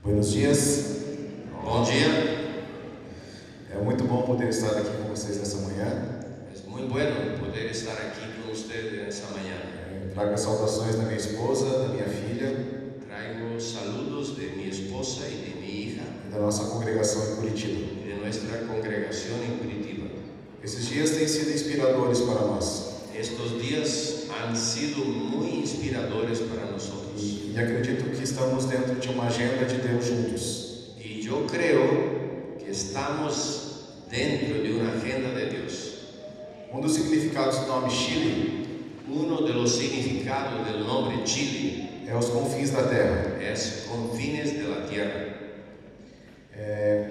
Buenos dias. Bom dia, É muito bom poder estar aqui com vocês nessa manhã. es muy bueno poder estar aquí con ustedes esta mañana. Trago as saudações da minha esposa, da minha filha Traigo saludos de mi esposa y de mi hija e da nossa congregação em Curitiba. y de nuestra congregación en Curitiba. Esses dias têm sido inspiradores para nós Estos días han sido muy inspiradores para nosotros e acredito que estamos dentro de uma agenda de Deus juntos. y yo creo que estamos dentro de una agenda de Dios. Dos significados do nome Chile Uno de los significados del nombre Chile é os confins da terra. es confines de la tierra.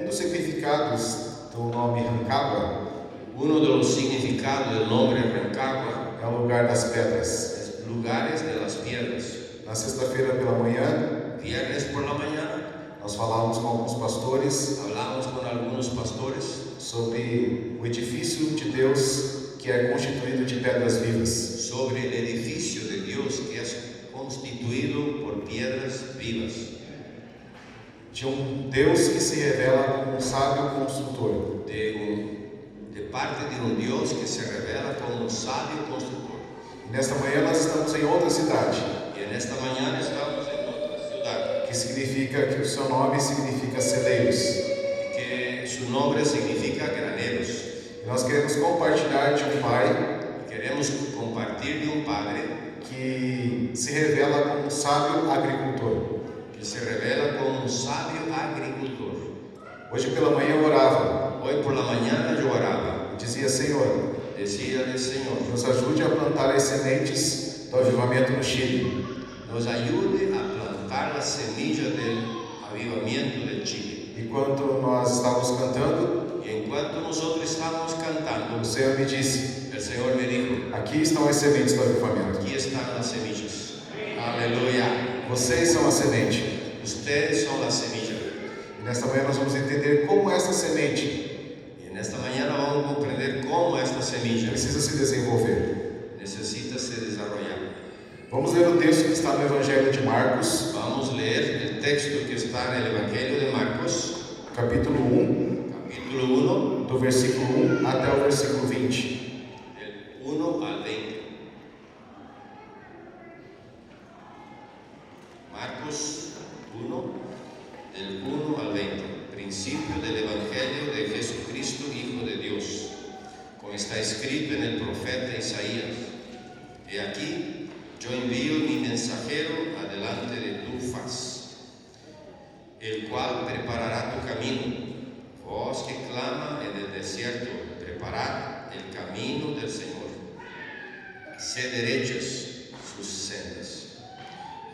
Dos significados do nome Rancagua Uno de los significados del nombre Rancagua é o lugar das pedras. es lugares de las piedras. Na sexta-feira pela manhã, Viernes por la mañana nós falávamos com alguns pastores hablamos con algunos pastores sobre o edifício de Deus que é constituído de pedras vivas. sobre el edificio de Dios que es constituido por piedras vivas. De Deus que se revela como um sábio construtor. De parte de un Dios que se revela como un sabio constructor. E nesta manhã nós estamos em outra cidade, Y en esta mañana estamos en otra ciudad, que significa que o seu nome significa celeiros. que su nombre significa graneros. E nós queremos compartilhar de um pai Queremos compartir de un padre que se revela como um sábio agricultor. que se revela como un sabio agricultor. Hoje pela manhã eu orava Hoy por la mañana yo oraba, e dizia: Senhor, decíale: Señor, nos ajude a plantar as sementes do avivamento no Chile. nos ayude a plantar la semilla del avivamiento del Chile. Enquanto nós estávamos cantando, Y en cuanto nosotros estábamos cantando, o Senhor me disse: el Señor me dijo: aqui estão as sementes do avivamento. aquí están las semillas. Aleluya. Vocês são a semente. Ustedes son la semilla. E nesta manhã nós vamos entender como essa semente Y en esta mañana vamos a comprender cómo esta semilla precisa se desenvolver. necesita se desarrollar. Vamos ler o texto que está no Evangelho de Marcos, Vamos a leer el texto que está en el Evangelio de Marcos, capítulo 1, capítulo 1, do versículo 1 até o versículo 20. del 1 al 20. Marcos 1, del 1 al 20. Principio del Evangelio de Jesucristo, Hijo de Dios, como está escrito en el profeta Isaías: He aquí, yo envío mi mensajero adelante de tu faz, el cual preparará tu camino. Voz que clama en el desierto: preparad el camino del Señor, haced derechas sus sendas.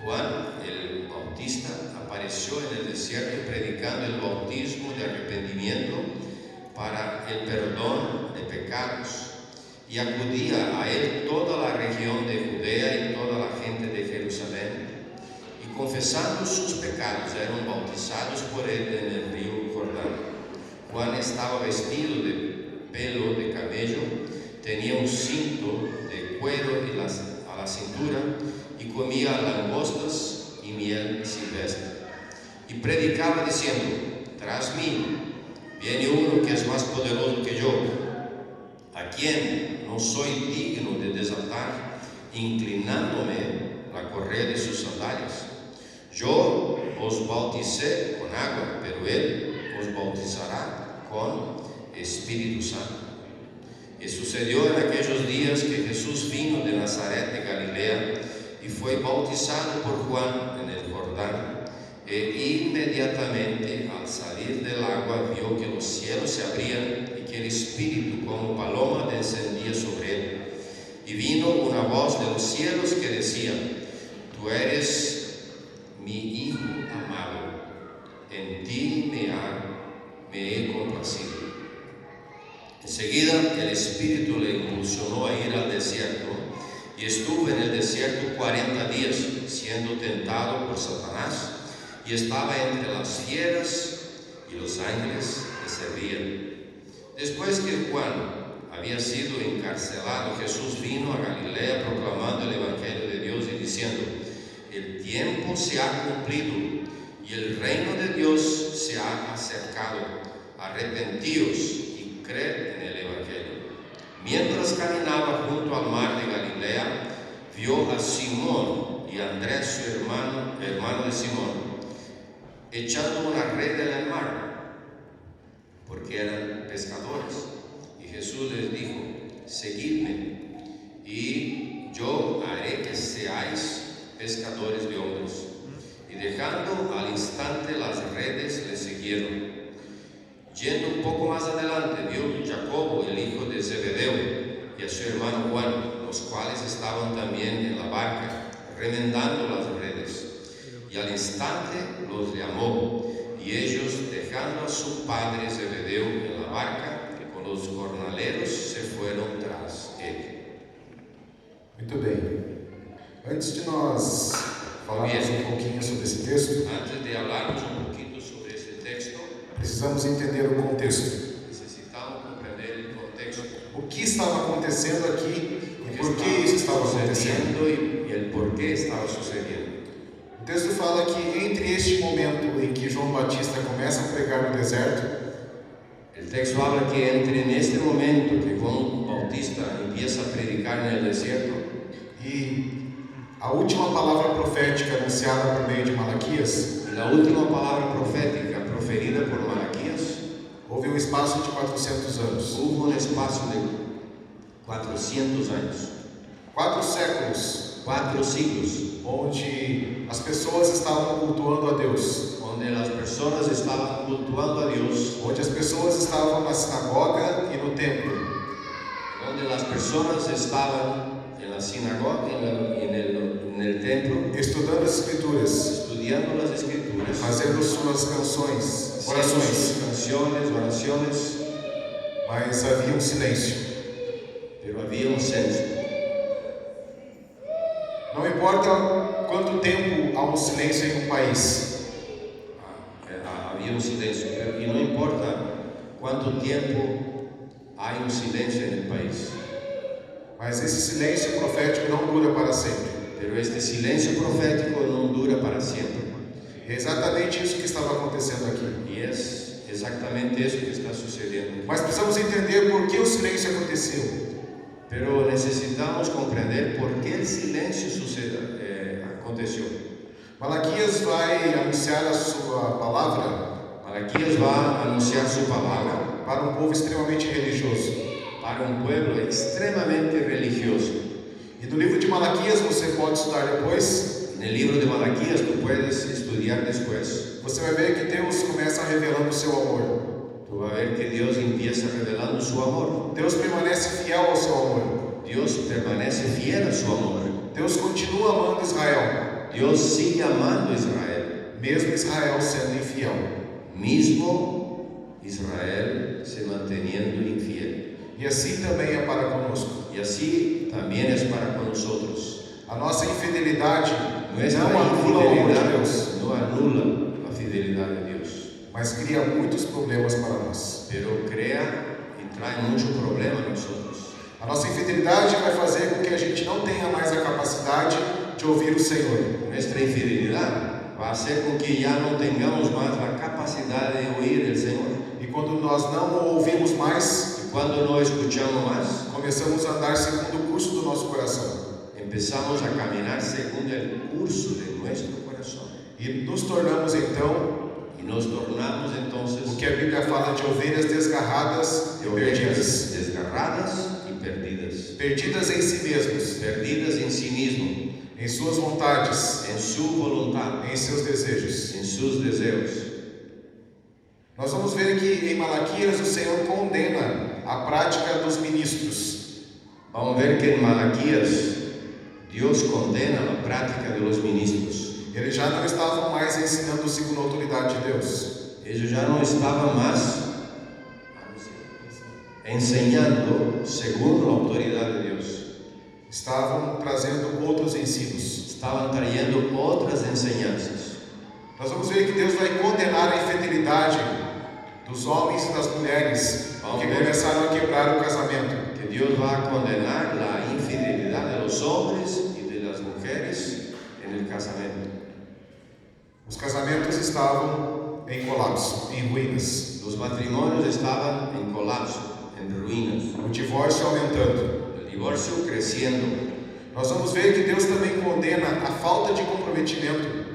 Juan el Bautista apareció en el desierto predicando el bautismo de arrepentimiento para el perdón de pecados, y acudía a él toda la región de Judea y toda la gente de Jerusalén, y confesando sus pecados eran bautizados por él en el río Jordán. Juan estaba vestido de pelo de camello, tenía un cinto de cuero a la cintura, y comía langostas y miel silvestre. Y predicaba diciendo: tras mí viene uno que es más poderoso que yo, a quien no soy digno de desatar, inclinándome la correa de sus sandalias. Yo os bauticé con agua, pero él os bautizará con Espíritu Santo. Y sucedió en aquellos días que Jesús vino de Nazaret de Galilea y fue bautizado por Juan en el Jordán. E inmediatamente al salir del agua vio que los cielos se abrían y que el Espíritu como paloma descendía sobre él. Y vino una voz de los cielos que decía: Tú eres mi Hijo amado, en ti me he complacido. Enseguida el Espíritu le impulsionó a ir al desierto, y estuvo en el desierto 40 días, siendo tentado por Satanás, y estaba entre las fieras, y los ángeles le servían. Después que Juan había sido encarcelado, Jesús vino a Galilea proclamando el Evangelio de Dios y diciendo: el tiempo se ha cumplido y el reino de Dios se ha acercado. Arrepentíos y creed en el Evangelio. Mientras caminaba junto al mar de Galilea, vio a Simón y a Andrés, su hermano de Simón, echando una red en el mar, porque eran pescadores. Y Jesús les dijo: seguidme, y yo haré que seáis pescadores de hombres. Y dejando al instante las redes, le siguieron. Yendo un poco más adelante, vio a Jacobo, el hijo de Zebedeo, y a su hermano Juan, los cuales estaban también en la barca, remendando las redes. Y al instante los llamó, y ellos, dejando a su padre Zebedeo en la barca con los jornaleros, se fueron tras él. Muito bem. Antes de nós falarmos um pouquinho sobre esse texto, Antes de hablarmos un poquito sobre este texto, precisamos entender o contexto. necesitamos comprender el contexto. O que estava acontecendo aqui e por que isso estava acontecendo. Sucediendo y el por qué estaba sucediendo. O texto fala que entre este momento em que João Batista começa a pregar no deserto, El texto habla que entre en este momento que Juan Bautista empieza a predicar en el desierto e a última palavra profética anunciada por meio de Malaquias, y la última palabra profética proferida por Malaquías, houve um espaço de 400 anos. hubo un espacio de 400 años, 4 séculos, 4 siglos, onde as pessoas estavam cultuando a Deus, donde las personas estaban cultuando a Dios, onde as pessoas estavam na sinagoga e no templo, donde las personas estaban en la sinagoga, en el templo, estudando as escrituras, estudiando las escrituras, fazendo suas canções, haciendo orações, sus canciones, oraciones, mas havia um silêncio. pero había un censo. Não importa quanto tempo há um silêncio em um país, Había un silencio, y no importa cuánto tiempo hay un silencio en el país, mas esse silêncio profético não dura para sempre. pero este silencio profético no dura para siempre. E é exatamente isso que estava acontecendo aqui. Y es exactamente eso que está sucediendo. Mas precisamos entender por que o silêncio aconteceu. Pero necesitamos comprender por qué el silencio aconteció. Malaquias vai anunciar a sua palavra Malaquías va a anunciar su palabra para um povo extremamente religioso. para un pueblo extremadamente religioso. E no livro de Malaquias você pode estudar depois. En el libro de Malaquías tú puedes estudiar después. Você vai ver que Deus começa revelando o seu amor. Tú vas a ver que Dios empieza revelando su amor. Deus permanece fiel ao seu amor. Dios permanece fiel a su amor. Deus continua amando Israel, Dios sigue amando a Israel, mesmo Israel sendo infiel. mismo Israel se manteniendo infiel. E assim também é para conosco. Y así también es para con nosotros. A nossa infidelidade Nuestra não anula o amor de Deus, infidelidad no anula la fidelidad de Dios, mas cria muitos problemas para nós. pero crea y trae mucho problema a nosotros. A nossa infidelidade vai fazer com que a gente não tenha mais a capacidade de ouvir o Senhor. Nuestra infidelidad va a hacer con que ya no tengamos más la capacidad de oír el Señor. E quando nós não o ouvimos mais, Y cuando no escuchamos más, começamos a andar segundo o curso do nosso coração. empezamos a caminar según el curso de nuestro corazón. E nos tornamos então Y nos tornamos entonces o que a Bíblia fala de ovelhas desgarradas de e perdidas. ovejas desgarradas y perdidas. Perdidas em si mesmos, Perdidas en sí mismo, em suas vontades, en su voluntad, em seus desejos. en sus deseos. Nós vamos ver que em Malaquias o Senhor condena a prática dos ministros. Vamos a ver que en Malaquías Dios condena la práctica de los ministros. Eles já não estavam mais ensinando segundo a autoridade de Deus. Ellos ya no estaban más enseñando según la autoridad de Dios. Estavam trazendo outros ensinos. Estaban trayendo otras enseñanzas. Nós vamos ver que Deus vai condenar a infidelidade dos homens e das mulheres que começaram a quebrar o casamento. Que Dios va a condenar la infidelidad de los hombres y de las mujeres en el casamiento. Os casamentos estavam em colapso, em ruínas. Los matrimonios estaban en colapso, en ruinas. O divórcio aumentando. El divorcio creciendo. Nós vamos ver que Deus também condena a falta de comprometimento.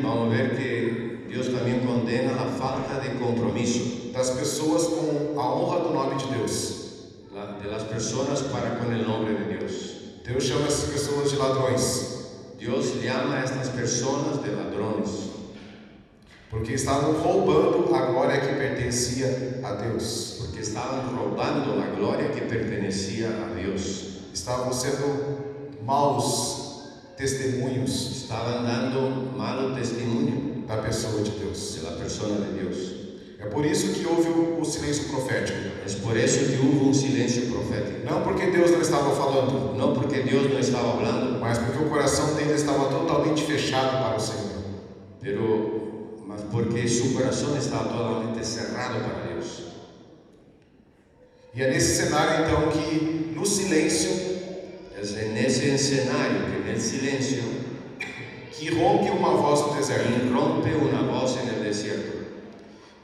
Vamos a ver que Dios también condena la falta de compromiso das pessoas com a honra do nome de Deus. de las personas para con el nombre de Dios. Deus chama essas pessoas de ladrões. Dios llama a estas personas de ladrones. Porque estavam roubando a glória que pertencia a Deus. Porque estaban robando la gloria que pertenecía a Dios. Estavam sendo maus testemunhos. Estaban dando malo testimonio da pessoa de Deus. de la persona de Dios. É por isso que houve o silêncio profético. Es por eso que hubo un silencio profético. Não porque Deus não estava falando, No porque Dios no estaba hablando, mas porque o coração dele estava totalmente fechado para o Senhor. mas porque su corazón estaba totalmente cerrado para Dios. E é nesse cenário então que no silêncio Es en ese escenario que en el silencio que rompe uma voz no deserto. irrumpe una voz en el desierto.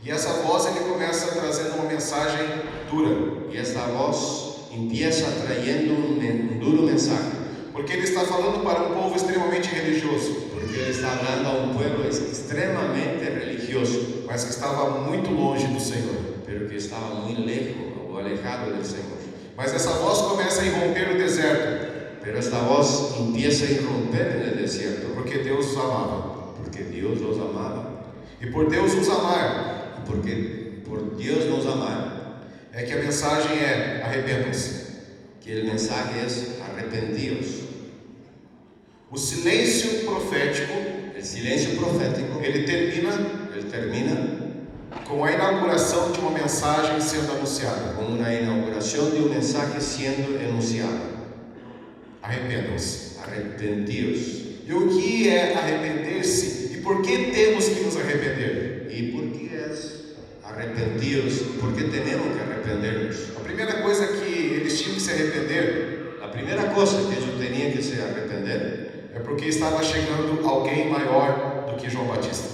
E essa voz ele começa trazendo uma mensagem dura. Y esta voz empieza trayendo un duro mensaje. Porque ele está falando para um povo extremamente religioso, Porque él está hablando a un pueblo extremadamente religioso, mas que estava muito longe do Senhor. pero que estaba muy lejos o alejado del Señor. Mas essa voz começa a irromper o deserto, Pero esta voz empieza a irromper en el desierto, porque Deus os amava. porque Dios los amaba. E por Deus os amar, Y porque por Dios nos amar, é que a mensagem é: arrependam-se. que el mensaje es arrepentidos. O silêncio profético, El silencio profético, ele termina él termina com a inauguração de uma mensagem sendo anunciada: con una inauguración de un mensaje siendo enunciado. arrependam-se. Arrepentidos. E o que é arrepender-se? E por que temos que nos arrepender? ¿Y por qué es arrepentidos? ¿Por qué tenemos que arrependernos? A primeira coisa que eles tinham que se arrepender La primera cosa que ellos tenían que se arrepender é porque estava chegando alguém maior do que João Batista.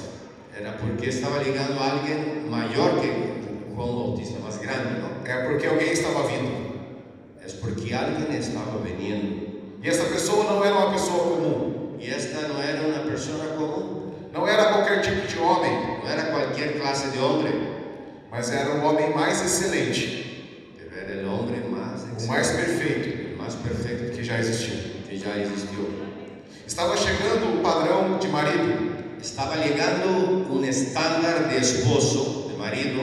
era porque estaba llegando a alguien mayor que Juan Bautista, más grande, ¿no? É porque alguém estava vindo. Es porque alguien estaba viniendo. E essa pessoa não era uma pessoa comum. Y esta no era una persona común, Não era qualquer tipo de homem, no era cualquier clase de hombre, mas era o homem mais excelente, pero era el hombre más o mais excelente, perfeito el más perfecto que já existiu. que ya existió. Estava chegando o padrão de marido, Estaba llegando un estándar de esposo, de marido,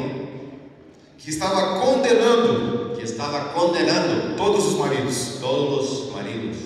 que estava condenando que estaba condenando todos os maridos. todos los maridos.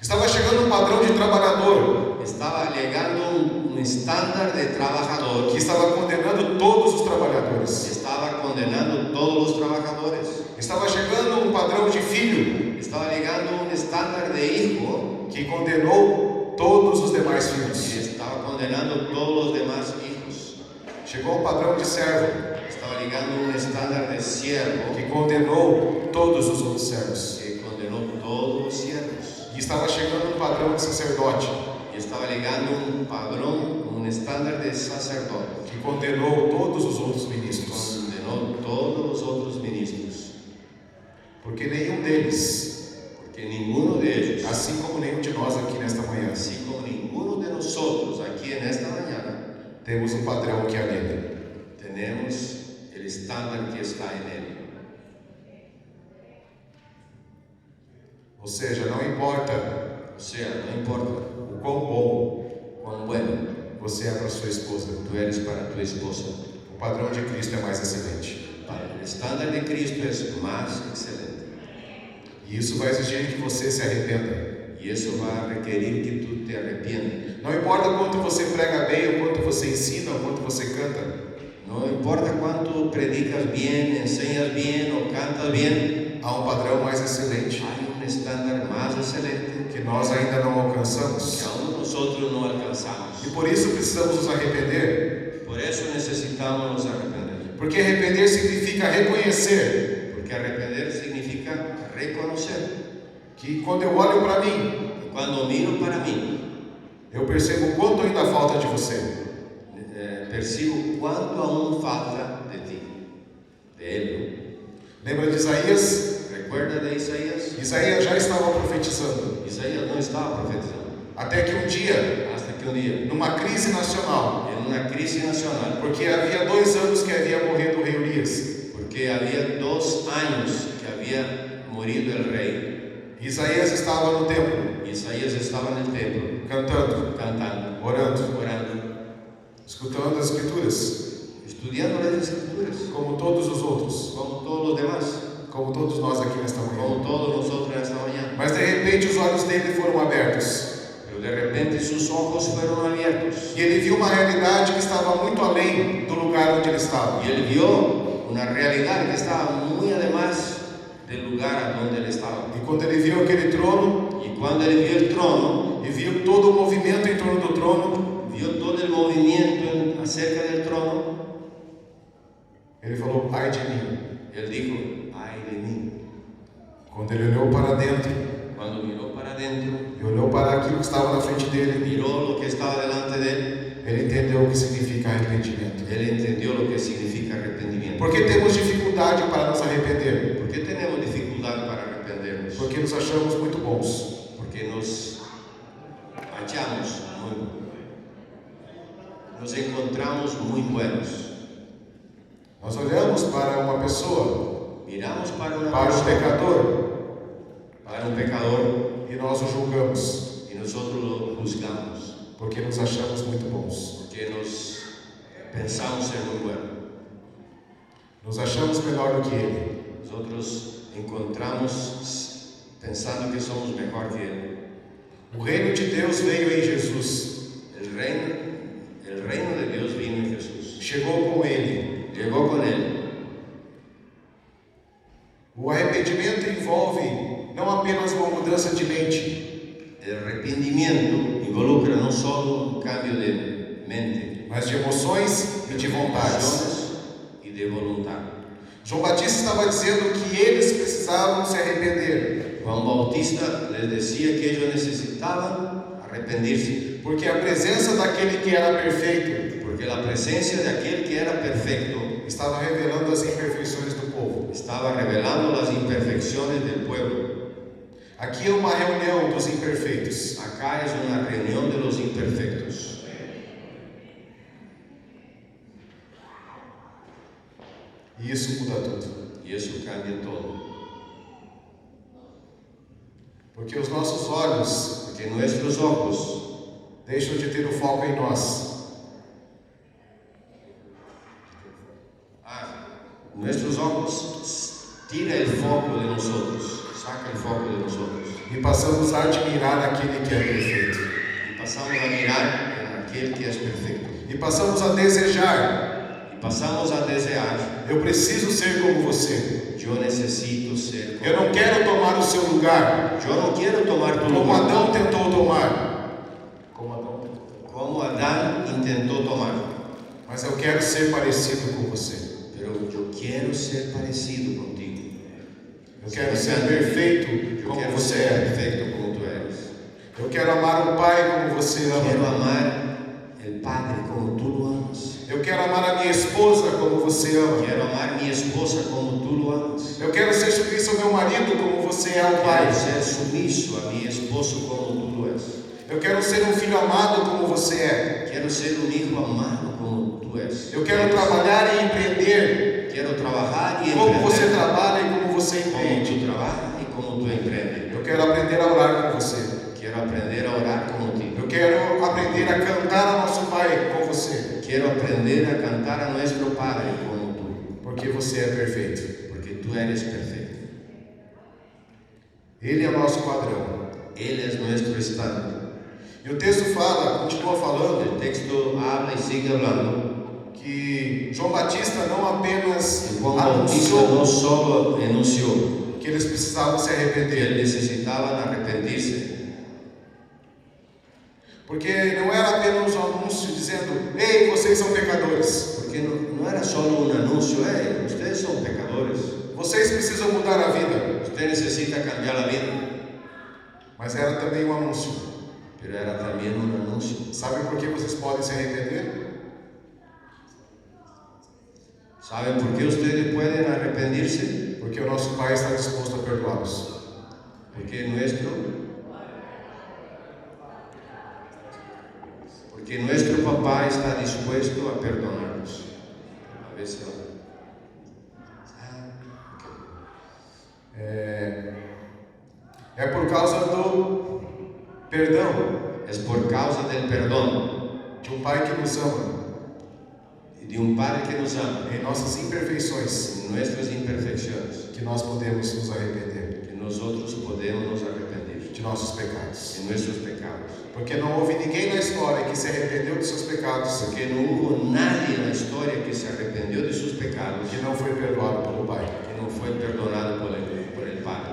Estava chegando um padrão de trabalhador, Estaba llegando un estándar de trabajador que estava condenando todos os que trabalhadores. estaba condenando todos los trabajadores. Estava chegando um padrão de filho, Estaba llegando un estándar de hijo que condenou todos os demais que filhos. estaba condenando todos los demás hijos. Chegou um padrão de servo, Estaba llegando un estándar de siervo que condenou todos os outros servos. que condenó todos los siervos. E estava chegando um padrão de sacerdote, Y estaba llegando un padrón, un estándar de sacerdote que condenou todos os outros que ministros. condenó todos los otros ministros. Porque nenhum deles, Porque ninguno de ellos, assim como nenhum de nós aqui nesta manhã, así como ninguno de nosotros aquí en esta mañana, temos um padrão que é nele. tenemos el estándar que está en él. Ou seja, não importa O sea, no importa o quão bom cuán bueno você é para sua esposa, tú eres para tu esposa, o padrão de Cristo é mais excelente. el estándar de Cristo es más excelente. E isso vai exigir que você se arrependa. Y eso va a requerir que tú te arrepientas. Não importa quanto você prega bem, ou quanto você ensina, ou quanto você canta. No importa cuánto predicas bien, enseñas bien o cantas bien, Há um padrão mais excelente hay un estándar más excelente que nós ainda não que alcançamos. aún nosotros no alcanzamos. E por isso precisamos nos arrepender. Por eso necesitamos nos arrepender. Porque arrepender significa reconhecer Porque arrepender significa reconocer. que quando eu olho para mim, Y cuando miro para mí, Eu percebo quanto ainda falta de você. Percibo quanto aún falta de ti, de él. Lembra de Isaías? ¿Recuerda de Isaías? Isaías já estava profetizando. Isaías não estava profetizando. Até que um dia, Hasta que um dia, numa crise nacional, en una crisis nacional, porque havia 2 anos que havia morrido o rei Urias, porque había 2 años que había morido el rey, Isaías estava no templo, Isaías estaba en el templo, cantando, cantando, orando, orando, escutando as escrituras, estudiando las escrituras, como todos os outros, como todos los demás, como todos nós aqui nesta manhã. como todos nosotros esta mañana. Mas de repente os olhos dele foram abertos. Pero de repente sus ojos fueron abiertos E ele viu uma realidade que estava muito além do lugar onde ele estava. y él vio una realidad que estaba muy además del lugar a donde él estaba. E quando ele viu aquele trono, Y cuando él vio el trono, e viu todo o movimento em torno do trono, vio todo el movimiento acerca del trono, ele falou: ai de mim. él dijo, ay de mí. Quando ele olhou para dentro, Cuando miró para adentro, e olhou para aquilo que estava na frente dele, miró lo que estaba delante de él, ele entendeu o que significa arrependimento. él entendió lo que significa arrepentimiento. Por que temos dificuldade para nos arrepender? ¿Por qué tenemos dificultad para arrepentirnos? Porque nos achamos muito bons. Porque nos hallamos nos encontramos muy buenos. Nós olhamos para uma pessoa, Miramos para una para um persona, pecador, para un pecador, e nós o julgamos, y nosotros lo juzgamos, porque nos achamos muito bons. porque nos pensamos ser muy buenos. Nos achamos melhor do que ele. Nosotros encontramos pensando que somos mejor que él. O reino de Deus veio em Jesus, El reino de Dios vino en Jesús. chegou com ele. Llegó con él. O arrependimento envolve não apenas uma mudança de mente, El arrepentimiento involucra no solo un cambio de mente, mas de emoções e de vontades. emociones y de voluntad. João Batista estava dizendo que eles precisavam se arrepender, Juan Bautista les decía que ellos necesitaban arrepentirse, porque a presença daquele que era perfeito porque la presencia de aquel que era perfecto estava revelando as imperfeições do povo. estaba revelando las imperfecciones del pueblo. Aqui é uma reunião dos imperfeitos. Acá es una reunión de los imperfectos. E isso muda tudo. Y eso cambia todo. Porque os nossos olhos Porque nuestros ojos deixam de ter o foco em nós. Nuestros ojos tira el foco de nosotros, saca el foco de nosotros E passamos a admirar aquele que é perfeito. y pasamos a mirar en aquel que es perfecto E passamos a desejar: y pasamos a desear, eu preciso ser como você. yo necesito ser Eu não quero tomar o seu lugar, yo no quiero tomar tu como lugar Adão tentou tomar. Como Adão. como Adán intentó tomar, Mas eu quero ser parecido com você. pero yo quiero ser parecido contigo. Eu quero ser perfeito Yo como quiero você ser é. perfecto como tú eres. Eu quero amar o Pai como você Quiero ama. amar el Padre como tú lo amas. Eu quero amar a minha esposa como você ama. Quiero amar mi esposa como tú lo amas. Eu quero ser submisso ao meu marido como você é ao Pai. Quiero ser sumiso a mi esposo como tú lo eres. Eu quero ser um filho amado como você é. Quiero ser un hijo amado como tú eres. Eu quero trabalhar e empreender Quiero trabajar y como você emprender trabalha e como você como empreende. tú trabajas y como tú emprendes. Eu quero aprender a orar com você. Quiero aprender a orar como tú. Eu quero aprender a cantar ao nosso Pai com você. Quiero aprender a cantar a nuestro Padre como tú. Porque você é perfeito. Porque tú eres perfecto. Ele é o nosso padrão. Él es nuestro estándar. E o texto fala, continua falando, El texto habla y sigue hablando. que João Batista não apenas Juan Bautista anunciou no solo enunció que eles precisavam se que arrepender, necesitaban arrepentirse, porque não era apenas um anúncio dizendo: ei, vocês são pecadores, porque no era solo un anuncio, ustedes son pecadores, vocês precisam mudar a vida, usted necesita cambiar la vida, mas era também um anúncio: pero era también un anuncio. Sabe por que vocês podem se arrepender? ¿Saben por qué ustedes pueden arrepentirse? Porque o nosso Pai está disposto a perdoá-los. Porque nuestro papá está dispuesto a perdonarnos. A veces É por causa do perdão es por causa del perdón de Pai que nos ama y de un Padre que nos ama em nossas imperfeições, en nuestras imperfecciones, que nós podemos nos arrepender que nosotros podemos nos arrepentir de nossos pecados. de nuestros pecados. Porque não houve ninguém na história que se arrependeu de seus pecados Porque no hubo nadie en la historia que se arrepintió de sus pecados que não foi perdoado pelo Pai. que no fue perdonado por el Padre.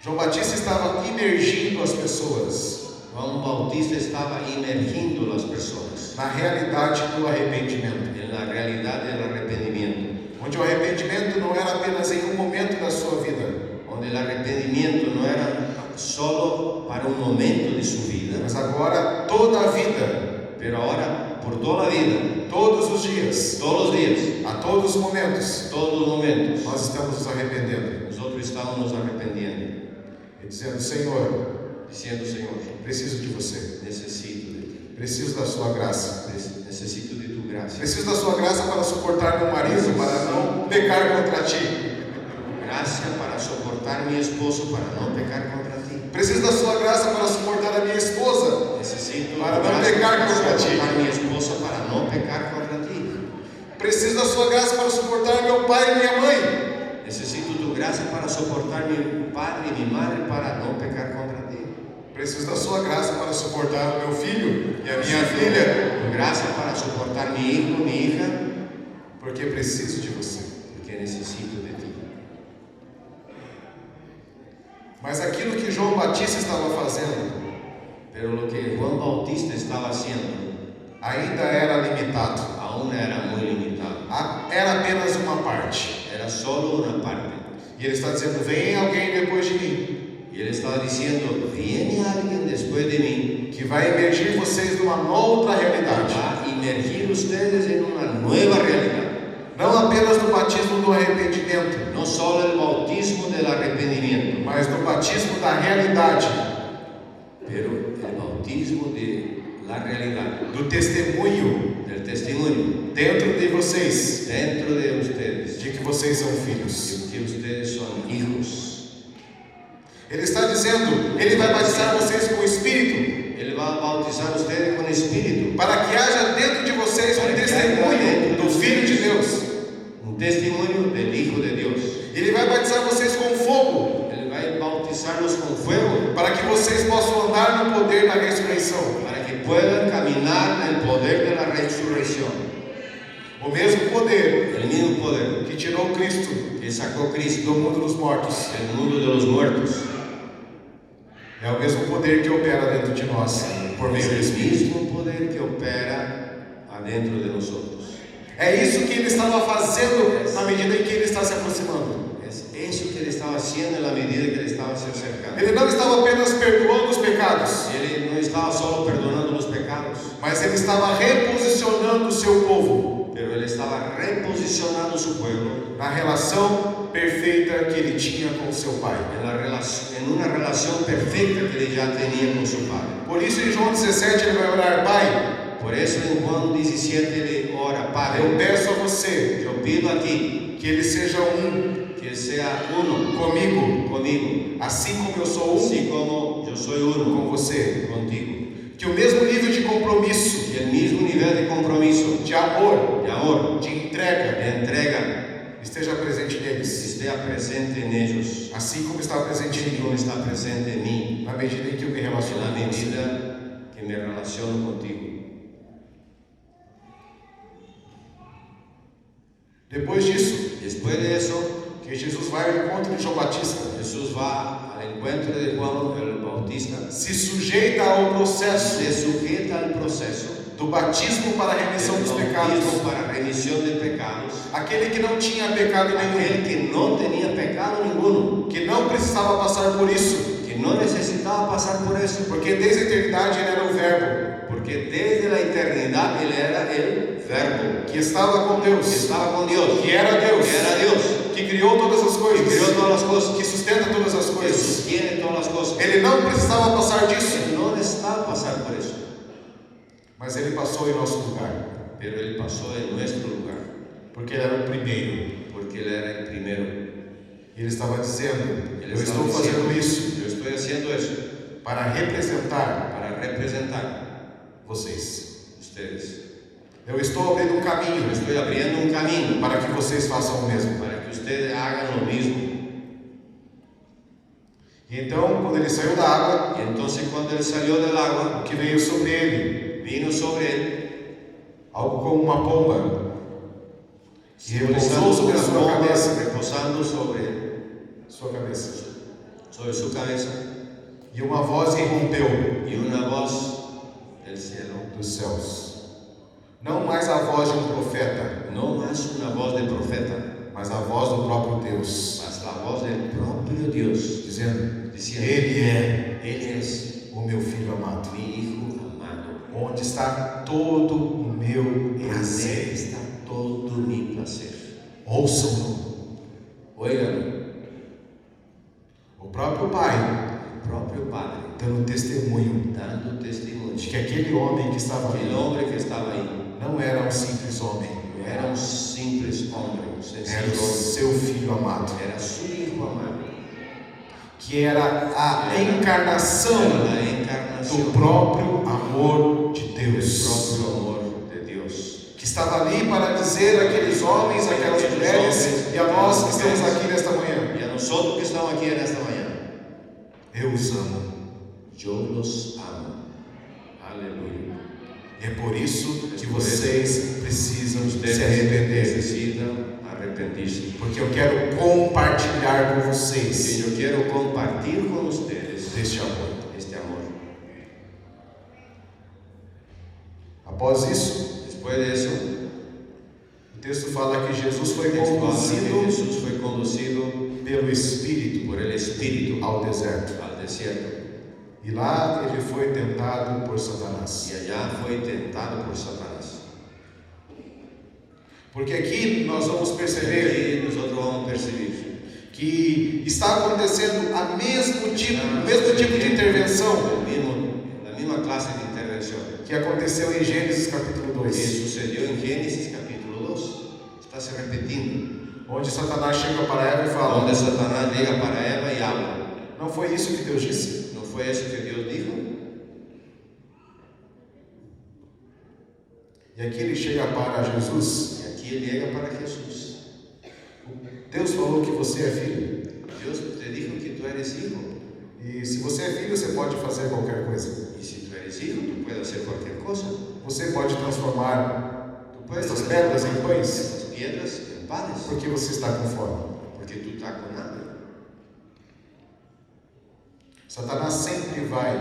João Batista estava imergindo as pessoas Juan Bautista estaba emergiendo las personas na realidade do arrependimento, en la realidad del arrepentimiento, onde o arrependimento não era apenas em um momento da sua vida, donde el arrepentimiento no era solo para un momento de su vida, mas agora toda a vida, pero ahora por toda la vida, todos os dias, todos los días, a todos os momentos, todos los momentos, nós estamos nos arrependendo nosotros estamos nos arrepentiendo, e dizendo: Senhor, diciendo: Señor, preciso de você, necesito de ti, preciso da sua graça, necesito de tu gracia, preciso da sua graça para suportar meu marido, para não pecar contra ti. gracia para soportar mi esposo, para no pecar contra ti. Preciso da sua graça para suportar a minha esposa, Necesito para não gracia pecar para contra ti. soportar mi esposa, para no pecar contra ti. Preciso da sua graça para suportar meu pai e minha mãe. Necesito tu gracia para soportar mi padre y mi madre, para no pecar contra ti. Preciso da sua graça para suportar o meu filho e a minha filha, Tu gracia para soportar mi hijo, mi hija, porque preciso de você. porque necesito de ti. Mas aquilo que João Batista estava fazendo Pero lo que Juan Bautista estaba haciendo ainda era limitado, aún era muy limitado. era apenas uma parte. Era solo una parte. E ele está dizendo: vem alguém depois de mim, Y él estaba diciendo: viene alguien después de mí, que vai emergir vocês numa outra realidade, va a emergir ustedes en una nueva realidad. não apenas no batismo do arrependimento, No solo el bautismo del arrepentimiento, mas no batismo da realidade, pero el bautismo de la realidad, do testemunho del testimonio dentro de vocês dentro de ustedes, de que vocês são filhos. de que ustedes son hijos. Ele está dizendo: ele vai batizar vocês com o Espírito, Él va a bautizar a ustedes con espíritu, para que haja dentro de vocês um testemunho do Filho de Deus. un testimonio del Hijo de Dios. Ele vai batizar vocês com fogo, Él va a bautizarlos con fuego, para que vocês possam andar no poder da ressurreição. para que puedan caminar en el poder de la resurrección. O mesmo poder El mismo poder que tirou Cristo que sacó Cristo do mundo dos mortos del mundo de los muertos é o mesmo poder que opera dentro de nós por meio es do el Espírito. mismo poder que opera adentro de nosotros. É isso que ele estava fazendo na medida em que ele está se aproximando. Es eso que él estaba haciendo en la medida que él estaba se acercando. Ele não estava apenas perdoando os pecados, Él no estaba solo perdonando los pecados, mas ele estava reposicionando o seu povo pero él estaba reposicionando su pueblo na relação perfeita que ele tinha com o seu Pai. en una relación perfecta que él ya tenía con su Padre. Por isso, em João 17, ele vai orar: Pai, Por eso en Juan 17 le ora: eu Padre, peço a você yo pido a ti que eles sejam que sea uno conmigo, conmigo, assim como eu sou um así como yo soy com uno você. contigo. Que o mesmo nível de compromisso, Y el mismo nivel de compromiso, de amor, de amor, de entrega de entrega esteja presente neles, esté presente en ellos, assim como está presente em así como mim, está presente en mí, na medida em que eu me en relaciono la com você. medida que me relaciono contigo. Depois disso, Después de eso, que Jesus vai ao encontro de João Batista, Jesús va al encuentro de Juan el Bautista, se sujeita ao processo se sujeta al proceso do batismo para a remissão del dos bautismo pecados. para remisión de pecados, Aquele que não tinha pecado nenhum, aquel que no tenía pecado ninguno, que não precisava passar por isso, que no necesitaba pasar por eso, porque desde a eternidade ele era o Verbo, porque desde la eternidad Él era el Verbo, que estava com que Deus, estaba con Dios, que era Deus, que era Dios, que criou todas as que coisas, creó todas las cosas, que sustenta todas as que coisas. sostiene todas las cosas. Ele não precisava passar disso, Él no necesitaba pasar por eso, mas ele passou em nosso lugar, pero Él pasó en nuestro lugar, porque ele era o primeiro. porque Él era el primero. Ele estava dizendo: Él eu estaba estou fazendo diciendo, isso yo estoy haciendo eso para representar para representar vocês. ustedes. Eu estou abrindo um Yo caminho estoy abriendo un camino para que vocês façam o mesmo. para que ustedes hagan lo mismo. E então, quando ele saiu da água, Y entonces cuando Él salió del agua, o que veio sobre ele, vino sobre Él, algo como uma pomba, e repousou simbolizando sobre a una sua bomba cabeça, reposando sobre su cabeza, e uma voz irrompeu y una voz del cielo, dos céus. Não mais a voz de um profeta, no más una voz del profeta, mas a voz do próprio Deus, mas la voz del propio Dios, dizendo: diciendo: Ele é Él es o meu filho amado, mi hijo amado, onde está todo o meu en Él prazer. está todo mi placer. Ouçam-no. Óigalo, O próprio Pai el propio Padre, dando testemunho dando testimonio de que aquele homem que estava que el ali hombre que estaba ahí não era um simples homem, no era un simples hombre, un era o sencillo hombre, seu filho amado, era su hijo amado, que era a encarnação era la do encarnación próprio amor de del Deus, propio amor de Dios, que estava ali para dizer àqueles homens, àquelas mulheres e a nós que estamos aqui nesta manhã: y a nosotros que estamos aquí en esta mañana: eu os amo. yo los amo. Aleluya. E é por isso que vocês precisam se Ustedes arrepender, necesitan arrepentirse, porque eu quero compartilhar com que vocês yo quiero compartir con ustedes deste amor. este amor. Após isso, Después de eso, o texto fala que Jesus foi el texto habla que conduzido Jesús fue conducido pelo Espírito por el Espíritu ao deserto. al desierto, E lá ele foi tentado por Satanás. y allá fue tentado por Satanás. Porque aqui nós vamos perceber Y nosotros vamos a percibir que está acontecendo o mesmo tipo de intervenção la misma clase de intervención que aconteceu em Gênesis capítulo que 2, sucedió en Génesis capítulo 2. Está se repetindo. onde Satanás chega para Eva e fala: Donde Satanás llega para Eva y habla. não foi isso que Deus disse? ¿No fue eso que Dios dijo? E aqui ele chega para Jesus: Y aquí él llega para Jesús. Deus falou que você é filho, Dios te dijo que tú eres hijo. e se você é filho, você pode fazer qualquer coisa. Y si tú eres hijo, tú puedes hacer cualquier cosa. Você pode transformar Tú puedes essas transformar pedras em pães, esas piedras en panes, porque você está com fome. porque tú estás con hambre. Satanás sempre vai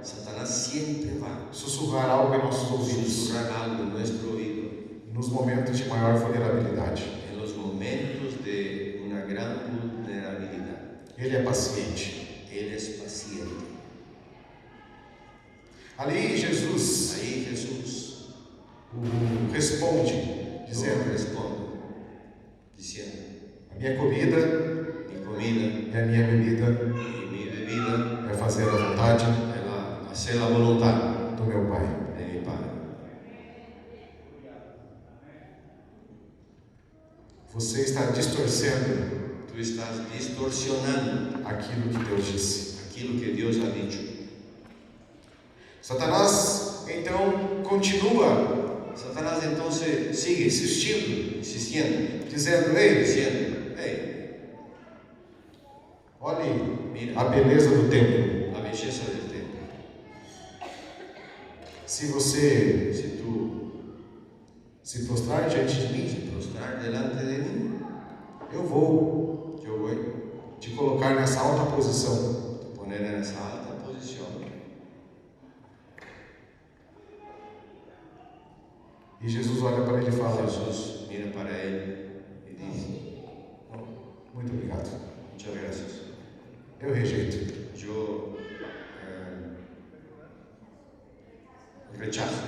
Satanás siempre va sussurrar algo em nossos a ouvidos susurrar algo en nuestro oído nos momentos de maior vulnerabilidade. en los momentos de una gran vulnerabilidad. Ele é paciente. Él es paciente. Ali Jesus Ahí Jesús responde, nos dizendo: responde, diciendo: a minha comida mi comida e a minha bebida y mi bebida é fazer a vontade es hacer la voluntad do meu Pai. de mi Padre. Você está distorcendo Tú estás distorsionando aquilo que Deus disse. aquilo que Dios ha dicho. Satanás então continua Satanás entonces sigue insistiendo, dizendo: ei, diciendo: hey, olhe mira a beleza do templo. la belleza del templo. Se você Si tú se prostrar diante de mim, se prostrar delante de mí, eu vou yo voy te colocar nessa alta posição. a poner en esa alta posición. E Jesus olha para ele e fala: Jesús mira para él y dice: muito obrigado, muchas gracias. eu rejeito. Yo rechazo.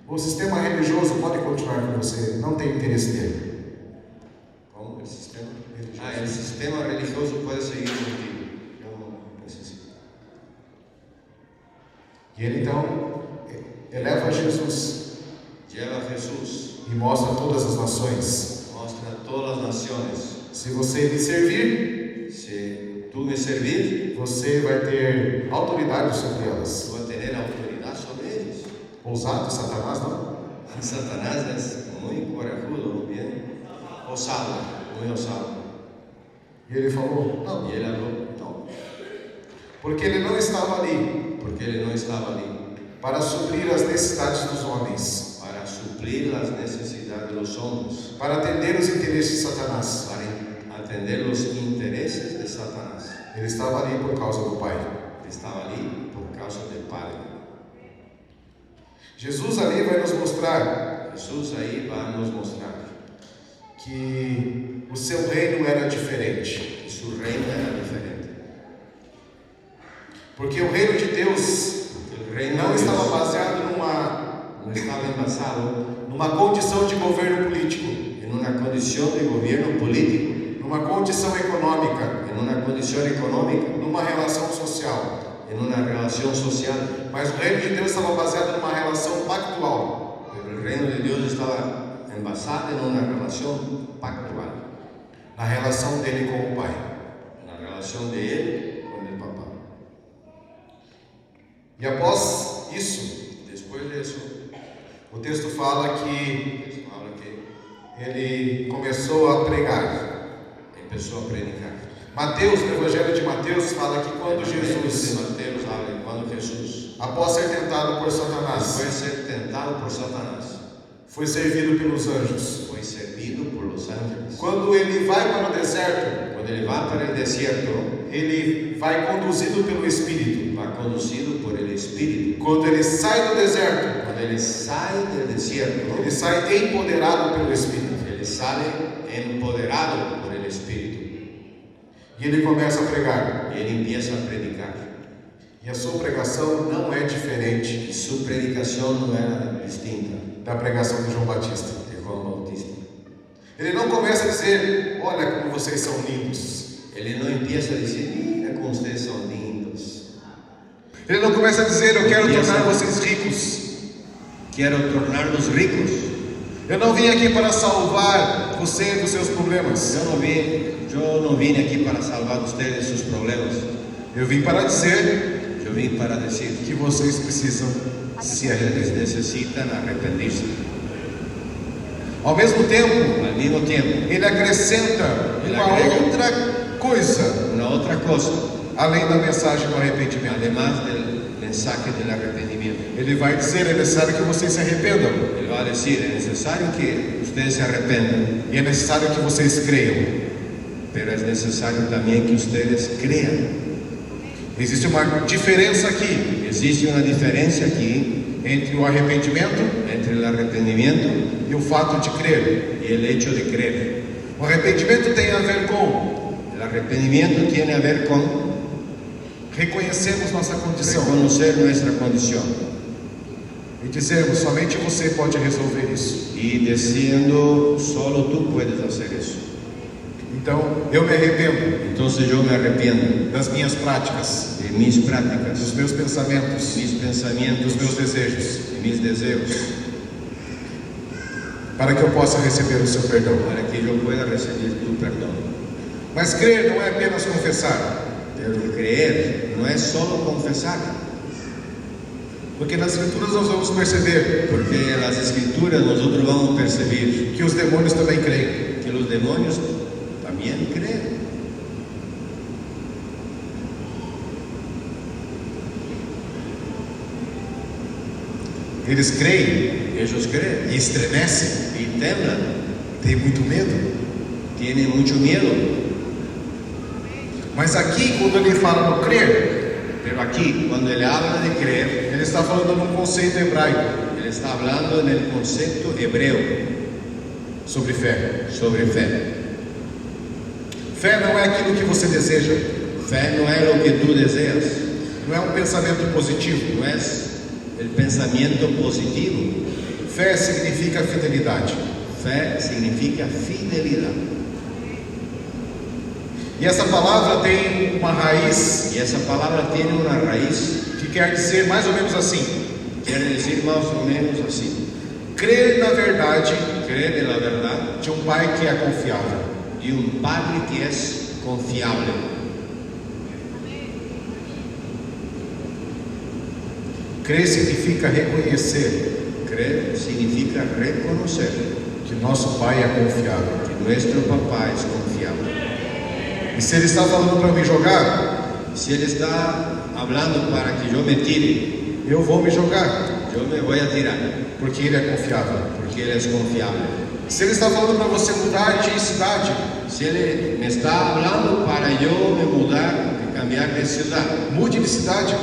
O sistema religioso pode continuar com você, não tem interesse dele. ¿Cómo? ¿El sistema? Religioso. El sistema religioso puede seguir contigo. Yo no necesito. E ele então eleva Jesus Lleva a Jesús, e mostra a todas as nações: muestra a todas las naciones. se você me servir, Si tú me servir, você vai ter autoridade sobre elas. tú vas a tener autoridad sobre ellos. Ousado, Satanás, não? Satanás es muy corajudo, bien osado, muy osado. E ele falou: não, Y él habló, no, porque ele não estava ali porque él no estaba ali para suprir as necessidades dos homens, para suplir las necesidades de los hombres, para atender os interesses de Satanás. para atender los intereses de Satanás. Ele estava ali por causa do Pai. Estaba ali por causa del Padre. Jesus ali vai nos mostrar Jesús ahí va a nos mostrar que o seu reino era diferente. que su reino era diferente. Porque o reino de Deus El reino não de estava Dios baseado no estaba envasado numa condição de governo político, en una condición de gobierno político, numa condição econômica, en una condición económica, numa relação social. en una relación social. Mas o reino de Deus estava baseado numa relação pactual, Pero el reino de Dios estaba envasado en una relación pactual, na relação dele com o Pai. la relación de él con el papá. E após isso, Después de eso, o texto fala que habla que ele começou a pregar. empezó a predicar. Mateus, no Evangelho de Mateus, fala que quando De Jesus, Mateos habla que cuando Jesús, após ser tentado por Satanás, después de ser tentado por Satanás, foi servido pelos anjos. fue servido por los ángeles. Quando ele vai para o deserto, Cuando él va para el desierto, ele vai conduzido pelo Espírito. va conducido por el Espíritu. Quando ele sai do deserto, Cuando él sale del desierto, ele sai empoderado pelo Espírito. él sale empoderado por el Espíritu. E ele começa a pregar. Y él empieza a predicar. E a sua pregação não é diferente Y su predicación no era distinta da pregação de João Batista. de Juan Bautista. Ele não começa a dizer: olha como vocês são lindos. Él no empieza a decir: mira cómo ustedes son lindos. Ele não começa a dizer: eu quero tornar vocês ricos. Quiero tornarlos ricos. Eu não vim aqui para salvar você dos seus problemas. Yo no vine aquí para salvar a ustedes sus problemas. Eu vim para dizer Yo vine para decir que vocês precisam se que arrepender. ustedes necesitan arrepentirse. Ao mesmo tempo, Al mismo tiempo, ele acrescenta Ele uma agrega outra coisa una otra cosa, além da mensagem do arrependimento. además del mensaje del arrepentimiento. Ele vai dizer: é necessário que vocês se arrependam Él va a decir: es necesario que ustedes se arrepentan, e é necessário que vocês creiam. pero es necesario también que ustedes crean. Existe uma diferença aqui Existe una diferencia aquí entre o arrependimento entre el arrepentimiento e o fato de crer. y el hecho de creer. O arrependimento tem a ver com El arrepentimiento tiene a ver con reconhecermos nossa condição reconocer nuestra condición e dizermos: somente você pode resolver isso. y diciendo: solo tú puedes hacer eso. Então, eu me arrependo Entonces yo me arrepiento das minhas práticas, de mis prácticas, dos meus pensamentos, mis pensamientos, dos meus desejos, de mis deseos, para que eu possa receber o seu perdão. para que yo pueda recibir tu perdón. Mas crer não é apenas confessar, Pero creer no es solo confesar, porque nas Escrituras nós vamos perceber porque en las Escrituras nosotros vamos a percibir que os demônios também creem. que los demonios también creen. Eles creem Ellos creen e estremecem, y temblan, têm muito medo. tienen mucho miedo. Mas aqui, quando ele fala no crer, Pero aquí, cuando él habla de creer, ele está falando num conceito hebraico. él está hablando en el concepto hebreo sobre fé. sobre fe. Fé não é aquilo que você deseja, Fe no es lo que tú deseas, não é um pensamento positivo. no es el pensamiento positivo. Fé significa fidelidade. Fe significa fidelidad. E essa palavra tem uma raiz Y esa palabra tiene una raíz, que quer dizer mais ou menos assim: quiere decir más o menos así: crer na verdade creer en la verdad de um pai que é confiável. y un padre que es confiable. Crer significa reconhecer Creer significa reconocer que nosso pai é confiável. que nuestro papá es confiable. E se ele está falando para me jogar, Si él está hablando para que yo me tire, eu vou me jogar, yo me voy a tirar, porque ele é confiável. porque él es confiable. Se ele está falando para você mudar de cidade, Si él me está hablando para yo me mudar, de cambiar de ciudad, mude de cidade,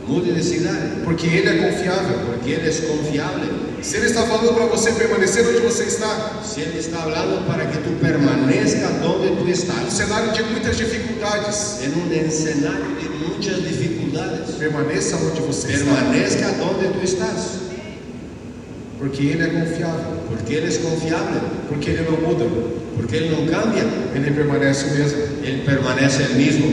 mude de ciudad, porque ele é confiável. porque él es confiable. Se ele está falando para você permanecer onde você está, Si él está hablando para que tú permanezcas donde tú num estás, cenário de muitas dificuldades, en un escenario de muchas dificultades, permaneça onde você está, permanezca donde tú estás, porque ele é confiável, porque él es confiable, porque ele não muda, porque él no cambia, ele permanece o mesmo. él permanece el mismo.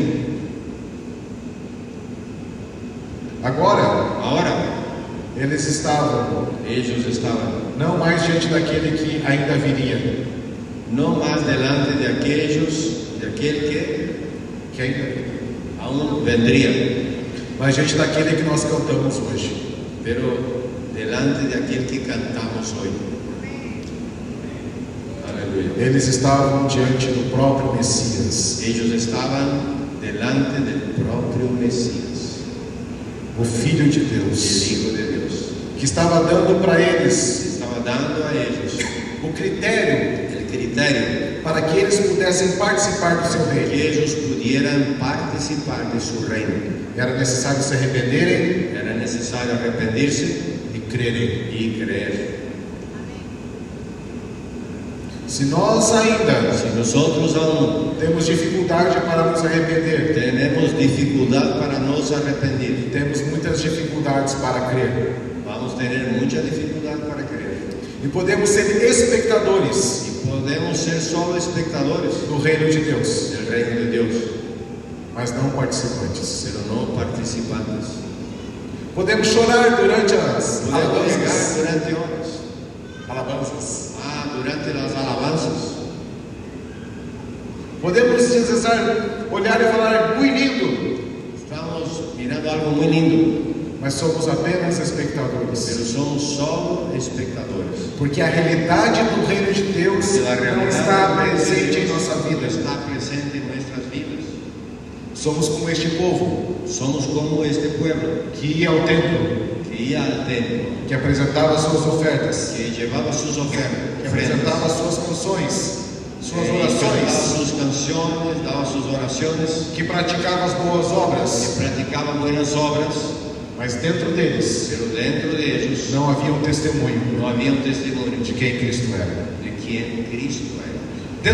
Agora, Ahora, eles estavam ellos estaban não mais diante daquele que ainda viria, no más delante de aquellos, de aquel que ainda, aún vendría, mas diante daquele que nós cantamos hoje. pero delante de aquel que cantamos hoy. Aleluya. Eles estavam diante do próprio Messias, Ellos estaban delante del propio Mesías, o Filho de el Deus, Hijo de Dios. que estava dando para eles Estaba dando a ellos o critério el criterio para que eles pudessem participar do seu reino. que ellos pudieran participar de su reino. Era necessário se arrependerem Era necesario arrepentirse e crerem. y creer. Se nós ainda Si nosotros aún temos dificuldade para nos arrepender, tenemos dificultad para nos arrepentir, temos muitas dificuldades para crer, vamos a tener mucha dificultad para creer. e podemos ser espectadores Y podemos ser solo espectadores do reino de Deus, del reino de Dios, mas não participantes. pero no participantes. Podemos chorar durante as Podemos llegar alabanças, durante horas. Durante las alabanzas. podemos dizer, olhar e falar muito lindo, Estamos mirando algo muy lindo, mas somos apenas pero espectadores, somos solo espectadores. porque a realidade do reino de Deus Porque la não realidad está de presente em Dios nossa no vida. está presente en nuestras vidas. Somos como este povo Somos como este pueblo que ia ao templo, que iba al templo, que apresentava suas ofertas, que llevaba sus que ofrendas, apresentava suas canções, suas cantaba orações, sus canciones, daba sus oraciones, que praticava as boas que obras, practicaba buenas obras, mas dentro deles pero dentro de ellos não havia um testemunho no había un testimonio de quem Cristo era. de quién Cristo era.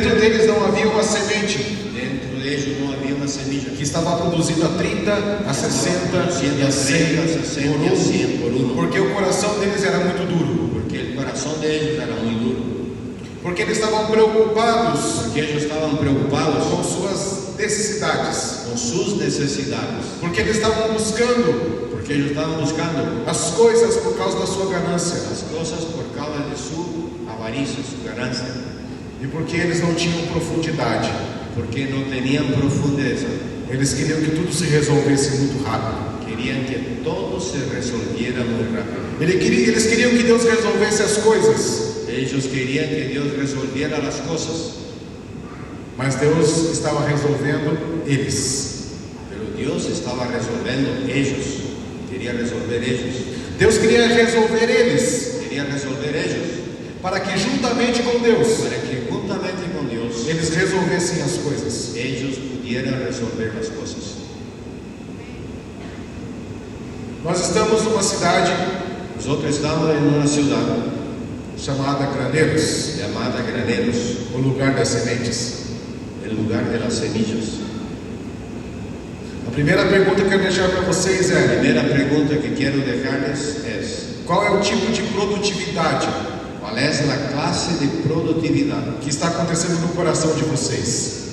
Dentro deles não havia uma semente Dentro de ellos no había una semilla que estava produzindo a 30, a 60 e a 100 por y a 100 por uno, porque o coração deles era muito duro, porque el corazón de ellos era muy duro, porque eles estavam preocupados porque ellos estaban preocupados com suas necessidades, con sus necesidades, porque eles estavam buscando porque ellos estaban buscando as coisas por causa da sua ganância, las cosas por causa de su avaricia, su ganancia, e porque eles não tinham profundidade. porque no tenían profundeza. Eles queriam que tudo se resolvesse muito rápido. Querían que todo se resolviera muy rápido. Eles queriam que Deus resolvesse as coisas, Ellos querían que Dios resolviera las cosas, mas Deus estava resolvendo eles. pero Dios estaba resolviendo ellos. Quería resolver ellos. Deus queria resolver eles, Quería resolver ellos para que juntamente com Deus para que juntamente con Dios eles resolvessem as coisas. ellos pudieran resolver las cosas. Nós estamos numa cidade Nosotros estamos en una ciudad chamada Graneiros, llamada Graneros, o lugar das sementes. el lugar de las semillas. A primeira pergunta que eu quero deixar para vocês La é: primera pregunta que quiero dejarles es, qual é o tipo de produtividade ¿cuál es la clase de productividad que está acontecendo no coração de vocês?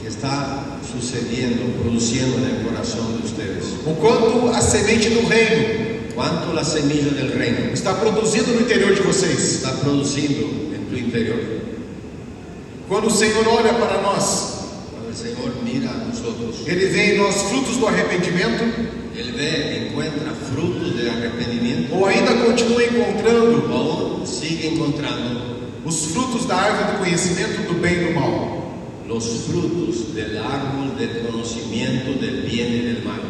que está sucediendo, produciendo en el corazón de ustedes? O quanto a semente do reino ¿Cuánto la semilla del reino está produzindo no interior de vocês? está produciendo en tu interior? Quando o Senhor olha para nós, Cuando el Señor mira a nosotros, Ele vê em nós frutos do arrependimento, Él ve, encuentra frutos de arrepentimiento, ou ainda continua encontrando o aún sigue encontrando os frutos da árvore do conhecimento do bem e do mal? los frutos del árbol del conocimiento del bien y del mal.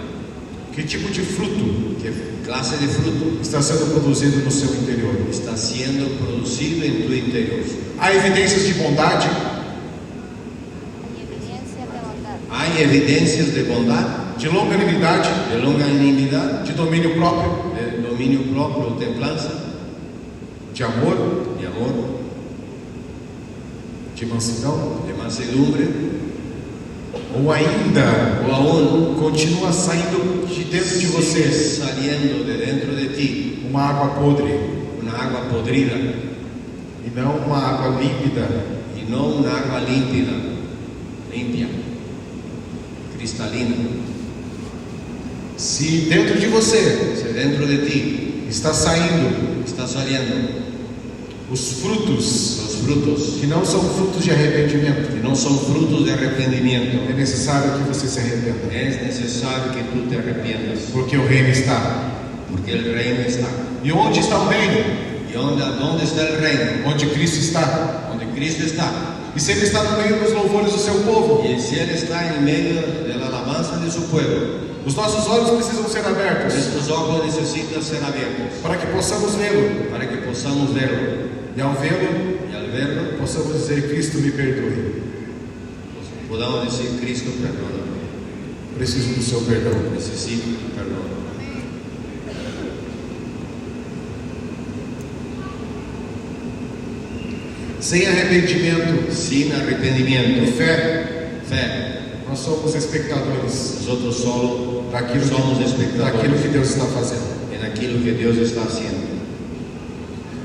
Que tipo de fruto ¿Qué clase de fruto está sendo produzido no seu interior? está siendo producido en tu interior? Há evidências de bondade, Evidencia de bondad, ¿Hay evidencias de bondad, de longanimidade, de longanimidad, de domínio próprio, de dominio propio, templanza, de amor, de amor, de mansidão? de mansedumbre? Ou ainda ¿O aún continua saindo de dentro de sigue vocês saliendo de dentro de ti uma água podre una agua podrida e não uma água límpida, y no una agua límpida, limpia, cristalina? se dentro de você Si dentro de ti está saindo está saliendo os frutos los frutos que não são frutos de arrependimento, que no son frutos de arrepentimiento, é necessário que você se arrependa, es necesario que tú te arrepientas, porque o reino está. porque el reino está. E onde está o reino? ¿Y dónde está el reino? Onde Cristo está. Donde Cristo está. E se Ele está no meio dos louvores do seu povo, Y si Él está en medio de la alabanza de su pueblo, os nossos olhos precisam ser abertos nuestros ojos necesitan ser abiertos para que possamos vê-lo. para que podamos verlo. E ao vê-lo, Y al verlo, possamos dizer: Cristo, me perdoe. podamos decir: Cristo, perdóname, Preciso do seu perdão. necesito tu perdón. Sem arrependimento Sin e arrepentimiento, fé, fe, nós somos espectadores nosotros solo daquilo somos que espectadores Deus está fazendo. en aquilo que Dios está haciendo.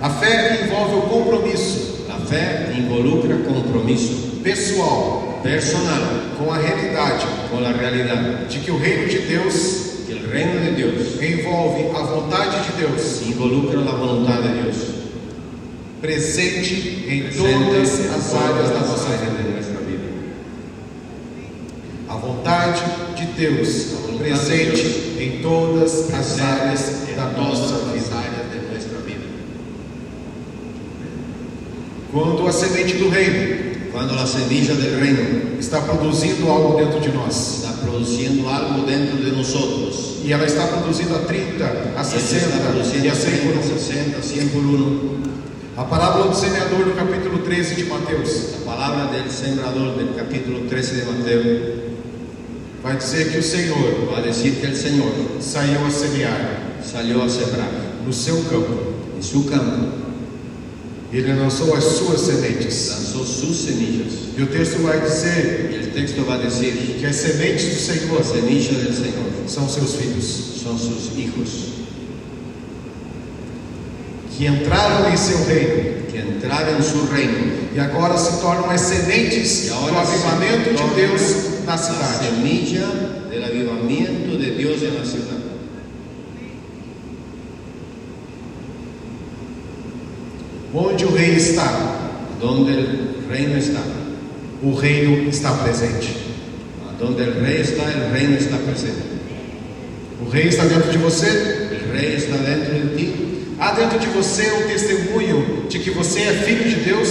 A fé envolve o compromisso La fe involucra compromiso pessoal personal com a realidade con la realidad, de que o reino de Deus que el reino de Dios envolve a vontade de Deus involucra la voluntad de Dios presente em presente todas en as áreas da todas nossa las áreas vida. de nuestra vida. A vontade de Deus A vontade de presente Deus em todas as Presente áreas en da todas nossa las vida. áreas de nuestra vida. Quando a semente do reino Cuando la semilla del reino está produzindo algo dentro de nós, está produciendo algo dentro de nosotros, e ela está produzindo a 30, a y ella 60 está e produciendo a 100 por 30, um. 60, 100 por uno. A parábola do semeador no capítulo 13 de Mateus La palabra del sembrador del capítulo 13 de Mateo vai dizer que o Senhor va a decir que el Señor saiu a semear salió a sembrar no seu campo. en su campo, Ele lançou as suas sementes. lanzó sus semillas. E o texto vai dizer Y el texto va a decir que as sementes do Senhor la semilla del Señor são seus filhos, son sus hijos que entraram em seu reino que entraron en su reino e agora se tornam as sementes y do ahora se avivamento de tornan Deus na la cidade. semilla del avivamiento de Dios en la ciudad. Onde o rei está, Donde el reino está, o reino está presente. donde el rey está presente. O rei está dentro de você. El rey está dentro de ti. Há dentro de você um testemunho de que você é filho de Deus.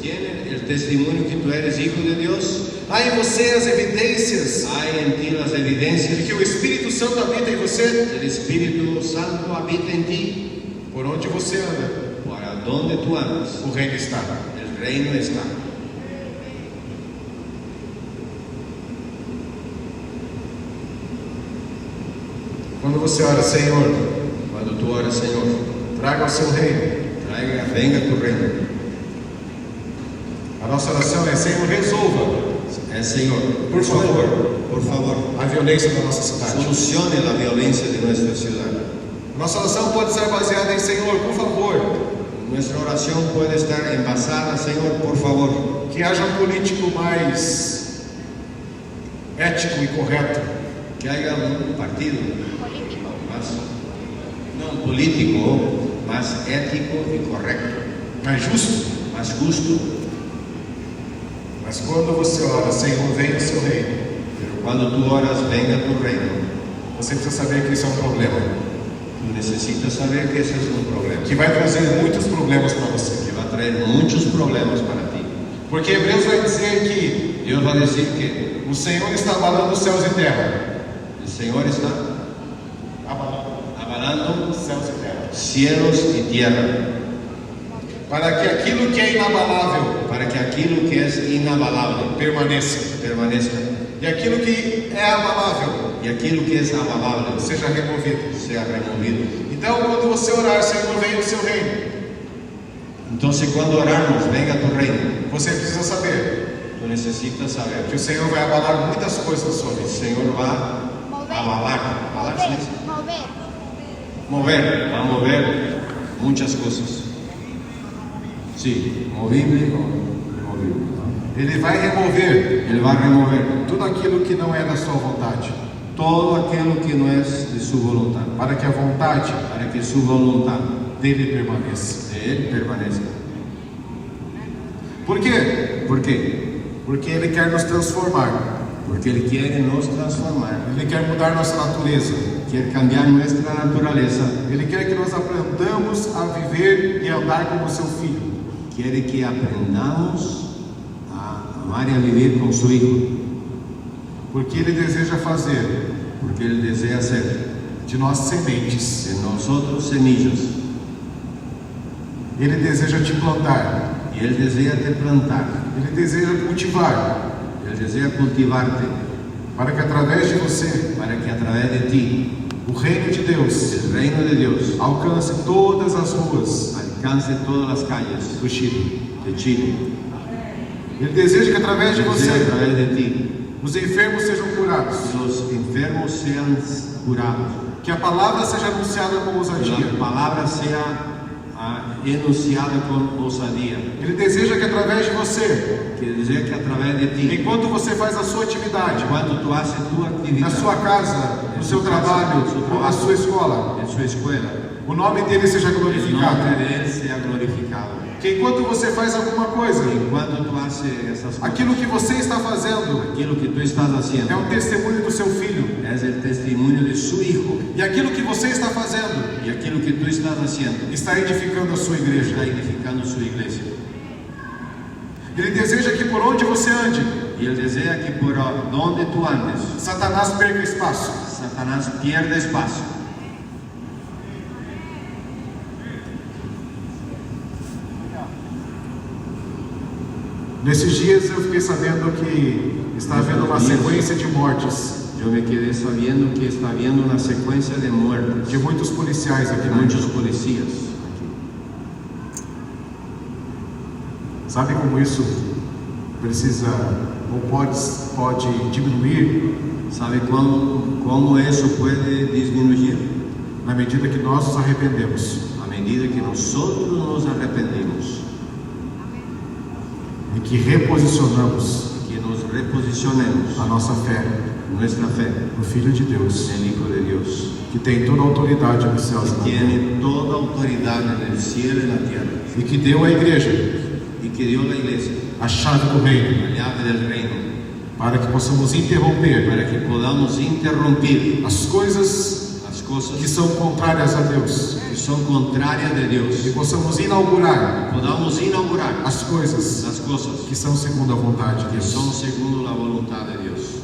Tiene el testimonio que tú eres hijo de Dios. Há em você as evidências Hay en ti las de evidencias que o Espírito Santo habita em você. que el Espíritu Santo habita en ti. Por onde você anda, Para donde tú andas, o reino está. el reino está. Quando você ora, Senhor, Cuando tú oras, Señor, traga o seu reino. venga tu reino. A nossa oração é: Senhor, resolva Señor, por favor, a violência da nossa cidade. solucione la violencia de nuestra ciudad. Nossa oração pode ser baseada em: Senhor, por favor, Nuestra oración puede estar envasada, Señor, por favor, que haja um político mais ético e correto, que haya un partido político más ético y correcto, mais justo. más justo. Mas quando você ora: Senhor, venha o seu reino, Pero cuando tú oras, venga tu reino, você precisa saber que isso é um problema, tú necesitas saber que ese es un problema, que vai trazer muitos problemas para você. que va a traer muchos problemas para ti. Porque Hebreus vai dizer que Dios va a decir que o Senhor está abalando os céus e terra. el Señor está abalando Os céus e terra. cielos y tierra, Para que aquilo que é inabalável para que aquello que es inabalable permaneça. permanezca, E aquilo que é abalável y aquello que es abalable seja removido. sea removido. Então, quando você orar: Senhor, venha o seu reino, Entonces, cuando oramos, venga tu reino, você precisa saber tú necesitas saber que o Senhor vai abalar muitas coisas na sua que el vida. Señor va a abalar, ¿se dice? Mover. Va a mover muchas cosas. Sí, movible o removible. Ele vai remover Él va a remover tudo aquilo que não é da sua vontade, todo aquello que no es de su voluntad, para que a vontade para que su voluntad dele permaneça. de Él permanezca. Por quê? ¿Por qué? Porque Ele quer nos transformar, Porque Él quiere nos transformar, Ele quer mudar nossa natureza, quiere cambiar nuestra naturaleza, Ele quer que nós aprendamos a viver e andar como seu Filho. quiere que aprendamos a amar y a vivir con su Hijo, Porque Ele deseja fazer porque Él desea hacer de nós sementes. de nosotros semillas, Ele deseja te plantar, y Él desea te plantar, Ele deseja cultivar, Él desea cultivarte, para que através de você para que a través de ti o reino de Deus el reino de Dios alcance todas as ruas alcance todas las calles do Chile. de Chile. Ele deseja que através de Él desea a você través de ti os enfermos sejam curados, los enfermos sean curados, que a palavra seja anunciada com que ousadia. la palabra sea enunciada con osadía, Ele deseja que através de você, que desea que a través de ti, enquanto você faz a sua atividade, cuando tú haces tu na actividad sua casa, no seu trabalho, ou na sua escola, en su escuela, o nome dele seja el nombre glorificado. de Él sea glorificado. Que enquanto você faz alguma coisa, Y cuando tú haces esas cosas, aquilo que você está fazendo aquello que tú estás é haciendo um testemunho do seu filho. es el testimonio de su Hijo, E aquilo que você está fazendo y aquello que tú estás haciendo está edificando a sua igreja. está edificando su iglesia. Ele deseja que por onde você ande, Y Él desea que por donde tú andes, Satanás perca espaço. Satanás pierda espacio. Nesses dias eu fiquei sabendo que está havendo uma sequência de mortes Yo me quedé sabiendo que está habiendo una secuencia de muertes de muitos policiais aqui de na muchos Índia. policías. Sabe como isso precisa ou pode diminuir? ¿Sabe cómo eso puede disminuir? Na medida que nós nos arrependemos A medida que nosotros nos arrependemos, e que reposicionamos que nos reposicionemos a nossa fé nuestra fe no Filho de Deus, en el Hijo de Dios, que tem toda a autoridade nos céus e na terra, tiene toda autoridad en el cielo y en la tierra, e que deu à igreja y que dio la iglesia a chave do reino, la llave del reino, para que possamos interromper para que podamos interrumpir as coisas las cosas que são contrárias a Deus, que son contrarias de Dios, e possamos inaugurar podamos inaugurar as coisas las cosas que são segundo a vontade de que Deus. son segundo la voluntad de Dios.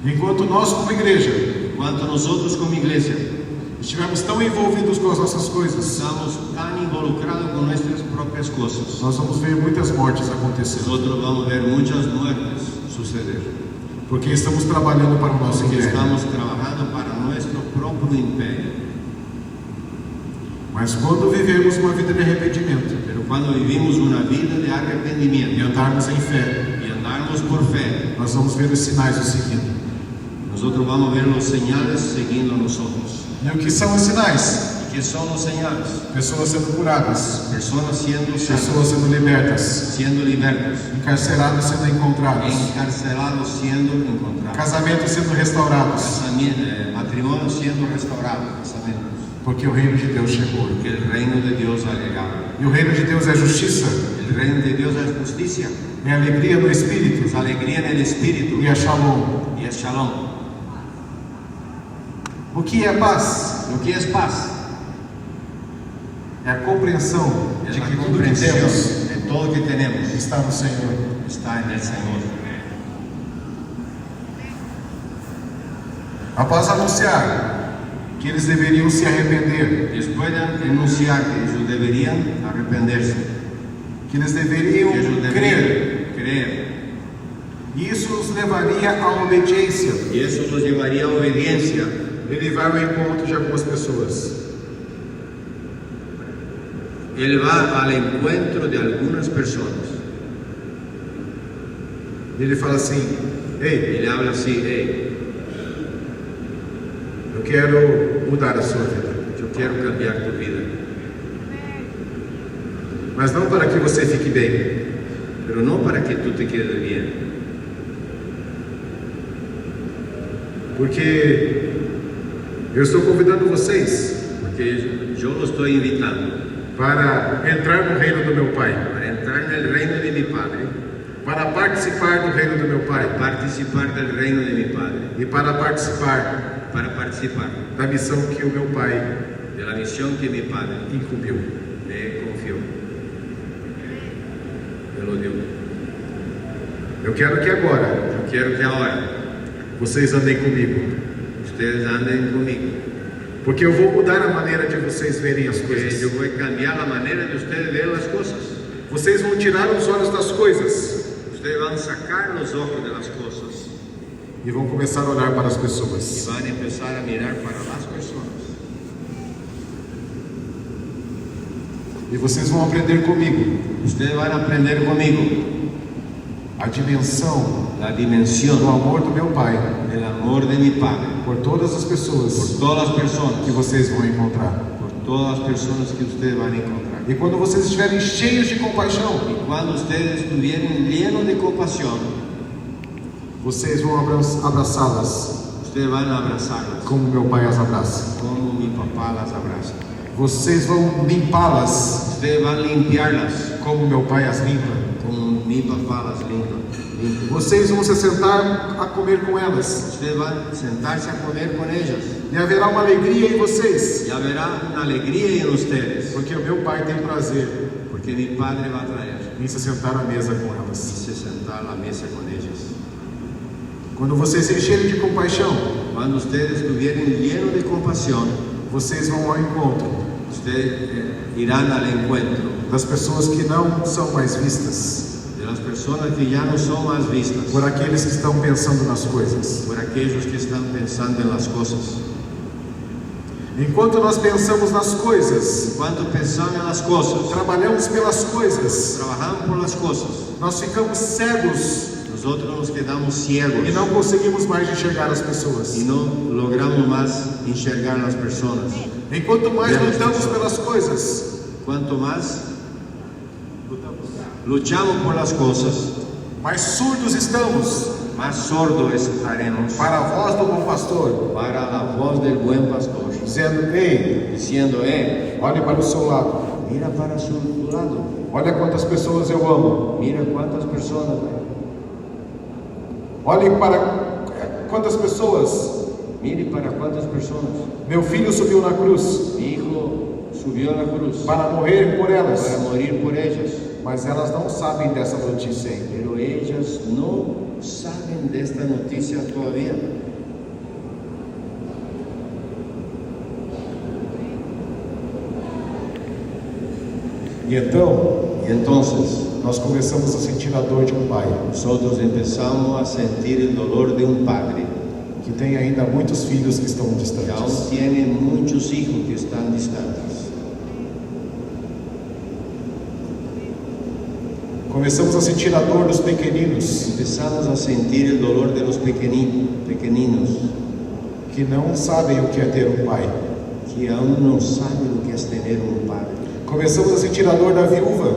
Enquanto nós, como igreja, Cuanto nosotros como iglesia estivermos tão envolvidos com as nossas coisas, estamos tan involucrados con nuestras propias cosas, nós vamos ver muitas mortes acontecendo, nosotros vamos a ver muchas muertes suceder, porque estamos trabalhando para o nosso porque império. estamos trabajando para nuestro propio imperio. Mas quando vivemos uma vida de arrependimento, Pero cuando vivimos una vida de e arrepentimiento andarmos em fé, y andarmos por fe, nós vamos ver os sinais nos seguindo. nosotros vamos a ver los señales siguiendo a nosotros. E o que são os sinais? ¿Y qué son los señales? Pessoas sendo curadas, Personas siendo sanas, pessoas sendo libertas, siendo libertos, encarcerados sendo encontrados, encarcelados siendo encontrados, casamentos sendo restaurados, matrimonios siendo restaurados, casamentos, porque o reino de Deus chegou. porque el reino de Dios ha llegado. E o reino de Deus é justiça, El reino de Dios es justicia, é alegria no Espírito es alegría en el espíritu e é shalom. y es shalom. O que é paz? Lo que es paz É a compreensão es de la que tudo que temos comprensión de todo lo que tenemos está no Senhor. está en el Señor. Após anunciar que eles deveriam se arrepender, Después de anunciar que ellos deberían arrepentirse, que eles deveriam que ellos crer, deberían creer, e isso os levaria à obediência. y eso los llevaría a obediencia. Ele vai ao encontro de algumas pessoas. Él va al encuentro de algunas personas E ele fala assim: Ei, y le habla así: hey, eu quero mudar a sua vida, yo quiero cambiar tu vida, mas não para que você fique bem, pero no para que tú te quedes bien, porque eu estou convidando vocês porque yo lo estoy invitando para entrar no reino do meu Pai, para entrar en el reino de mi Padre, para participar do reino do meu Pai participar del reino de mi Padre, e para participar para participar da missão que o meu Pai de la misión que mi Padre incumbiu. me confió, me lo dio. Eu quero que agora Yo quiero que ahora vocês andem comigo, ustedes anden conmigo, porque eu vou mudar a maneira de vocês verem as porque coisas. yo voy a cambiar la manera de ustedes ver las cosas. Vocês vão tirar os olhos das coisas Ustedes van a sacar los ojos de las cosas e vão começar a olhar para as y pessoas. van a empezar a mirar para las personas. E vocês vão aprender comigo Ustedes van a aprender conmigo a dimensão la do dimensión amor do meu Pai del amor de mi Padre por todas as por pessoas todas las personas, que vocês vão encontrar. por todas las personas que ustedes van a encontrar. E quando vocês estiverem cheios de compaixão, Y cuando ustedes estuvieran llenos de compasión, vocês vão abraçá-las ustedes van a abrazarlas como meu Pai as abraça. como mi papá las abraza. Vocês vão limpá-las Ustedes van a limpiarlas como meu Pai as limpa. como mi papá las limpa. Vocês vão se sentar a comer com elas. Ustedes van a sentarse a comer con ellas E haverá uma alegria em vocês, y habrá una alegría en ustedes, porque o meu Pai tem prazer porque mi Padre va a traer em se sentar à mesa com y elas. se sentar a la mesa con ellas. Quando vocês se encherem de compaixão, Cuando ustedes estuvieran llenos de compasión, vocês vão ao encontro ustedes irán al encuentro das pessoas que não são mais vistas, de las personas que ya no son más vistas, por aqueles que estão pensando nas coisas. por aquellos que están pensando en las cosas. Enquanto nós pensamos nas coisas, Cuando pensamos en las cosas, trabalhamos pelas coisas, trabajamos por las cosas, nós ficamos cegos nosotros nos quedamos ciegos e não conseguimos mais enxergar as pessoas. y no logramos más enxergar las personas. Enquanto mais lutamos pelas coisas, Cuanto más luchamos por las cosas, mais surdos estamos más sordos estaremos para a voz do bom pastor, para la voz del buen pastor, dizendo: Ei, diciendo, olhe para o seu lado, mira para su lado, olha quantas pessoas eu amo, mira cuántas personas, olhe para quantas pessoas. mire para cuántas personas. Meu filho subiu na cruz Mi hijo subió a la cruz para morrer por para elas, morir por ellas, mas elas não sabem dessa notícia ainda. pero ellas no saben de esta noticia todavía. E então, Y entonces nós começamos a sentir a dor de um pai nosotros empezamos a sentir el dolor de un padre que tem ainda muitos filhos que estão que aún distantes. tiene muchos hijos que están distantes. Começamos a sentir a dor dos pequeninos Empezamos a sentir el dolor de los pequeninos que não sabem o que é ter um pai. que aún no saben lo que es tener un padre. Começamos a sentir a dor da viúva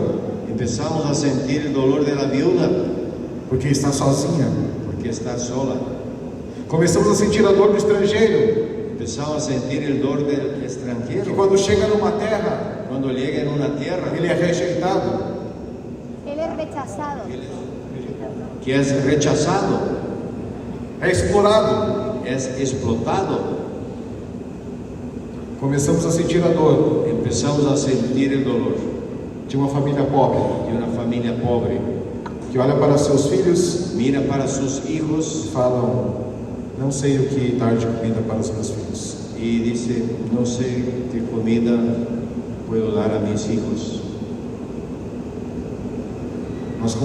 Empezamos a sentir el dolor de la viuda porque está sozinha. porque está sola. Começamos a sentir a dor do estrangeiro Empezamos a sentir el dolor del que extranjero quando chega numa terra cuando llega en una tierra ele é rejeitado, Él es rechazado. que es rechazado, é explorado. es explotado. Começamos a sentir a dor Empezamos a sentir el dolor de uma família pobre de una familia pobre. que olha para seus filhos Mira para sus hijos e falam: não sei o que dar de comida para os meus filhos. y dice, no sé qué comida puedo dar a mis hijos. Nós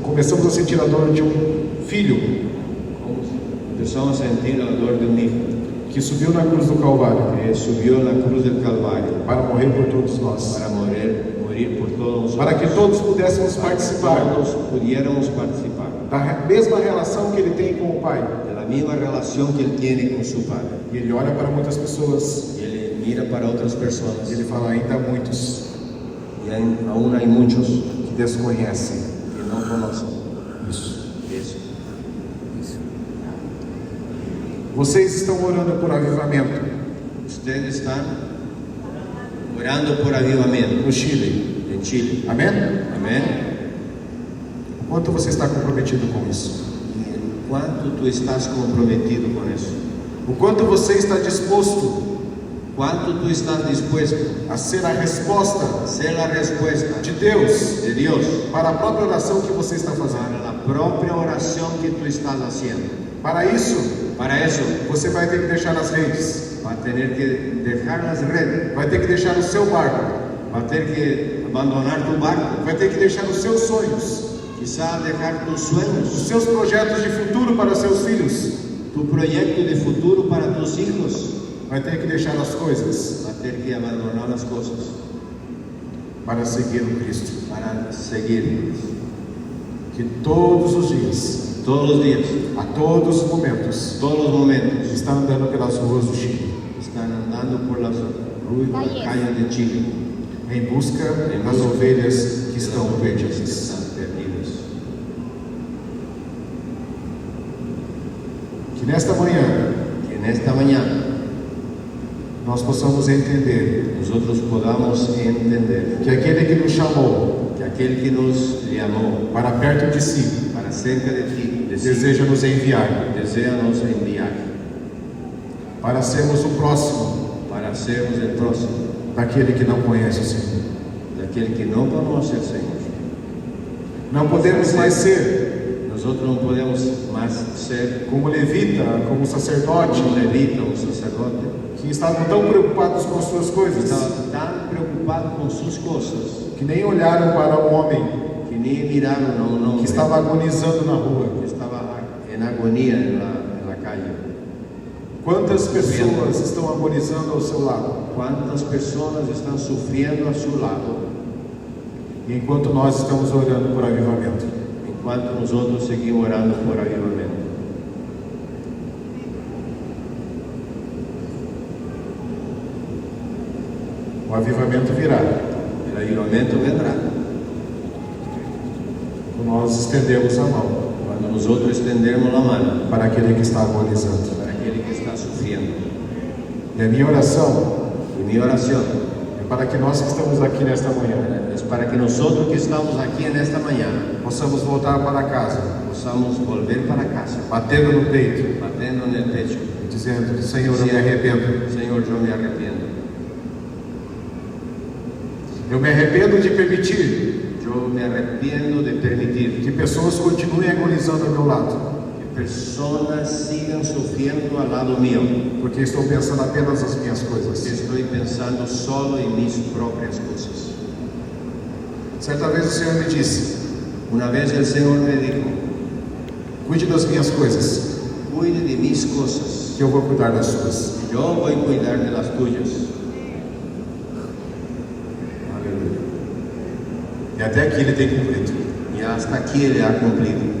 começamos a sentir a dor de um filho Empezamos a sentir el dolor de un hijo que subiu na cruz do Calvário que subió a la cruz del Calvario para morrer por todos nós, para morir por todos nosotros, para que todos pudéssemos para que participar todos pudiéramos participar da mesma relação que ele tem com o Pai. de la misma relación que él tiene con su Padre. E ele olha para muitas pessoas Y él mira para otras personas e ele fala: ainda há muitos y aún hay muchos que desconhecem que no conocen isso. eso. Vocês estão orando por avivamento Ustedes están orando por avivamiento no Chile. en Chile. Amém? Amén. O quanto você está comprometido com isso? ¿Y cuánto tú estás comprometido con eso? O quanto você está disposto ¿Cuánto tú estás dispuesto a ser a resposta a ser la respuesta de Deus de Dios para a própria oração que você está fazendo? para la propia oración que tú estás haciendo? Para isso, Para eso você vai ter que deixar as redes, va a tener que dejar las redes, vai ter que deixar o seu barco, va a tener que abandonar tu barco, vai ter que deixar os seus sonhos, quizás dejar tus os sueños, seus projetos de futuro para seus filhos, tu proyecto de futuro para tus hijos, vai ter que deixar as coisas va a tener que abandonar las cosas para seguir o Cristo, para seguir que todos os dias, todos los días, a todos os momentos, todos los momentos. está andando pelas ruas do Chile, Están andando por las Calles. calles de Chile em busca das ovelhas que de las estão ovejas que perdidas. están perdidas. Que nesta manhã Que en esta mañana nós possamos entender nosotros podamos entender que aquele que nos chamou que aquel que nos llamó para perto de si para cerca de ti, deseja nos enviar desea nos enviar para sermos o próximo para sermos el próximo daquele que não conhece o Senhor. de aquel que no conoce al Señor. Não podemos mais ser Nosotros no podemos más ser como levita, como sacerdote, un levita, un sacerdote, que estavam tão preocupados com as suas que coisas estaba tan preocupado con sus cosas que nem olharam para o homem que ni miraron a un hombre que estava agonizando na rua. que estaba en agonía en la calle. Quantas pessoas estão agonizando ao seu lado? ¿Cuántas personas están sufriendo a su lado E enquanto nós estamos orando por avivamento, enquanto nosotros seguimos orando por avivamiento? o avivamento virá El avivamiento vendrá quando nós estendemos a mão cuando nosotros extendermos la mano para aquele que está agonizando. para aquel que está sufriendo. E a minha oração Y mi oración é para que nós que estamos aqui nesta manhã es para que nosotros que estamos aquí en esta mañana possamos voltar para casa, podamos volver para casa, batendo no peito, batiendo en el pecho, dizendo: Senhor, eu me arrependo. Señor, yo me arrepiento. Eu me arrependo de permitir Yo me arrepiento de permitir que pessoas continuem agonizando ao meu lado, que personas sigan sufriendo al lado mío, porque estou pensando apenas nas minhas coisas. que estoy pensando solo en mis propias cosas. Certa vez o Senhor me disse: Una vez el Señor me dijo, cuide das minhas coisas, cuide de mis cosas, que eu vou cuidar das suas. yo voy a cuidar de las tuyas. Aleluia. E até aqui ele tem cumprido. hasta aquí Ele ha cumprido.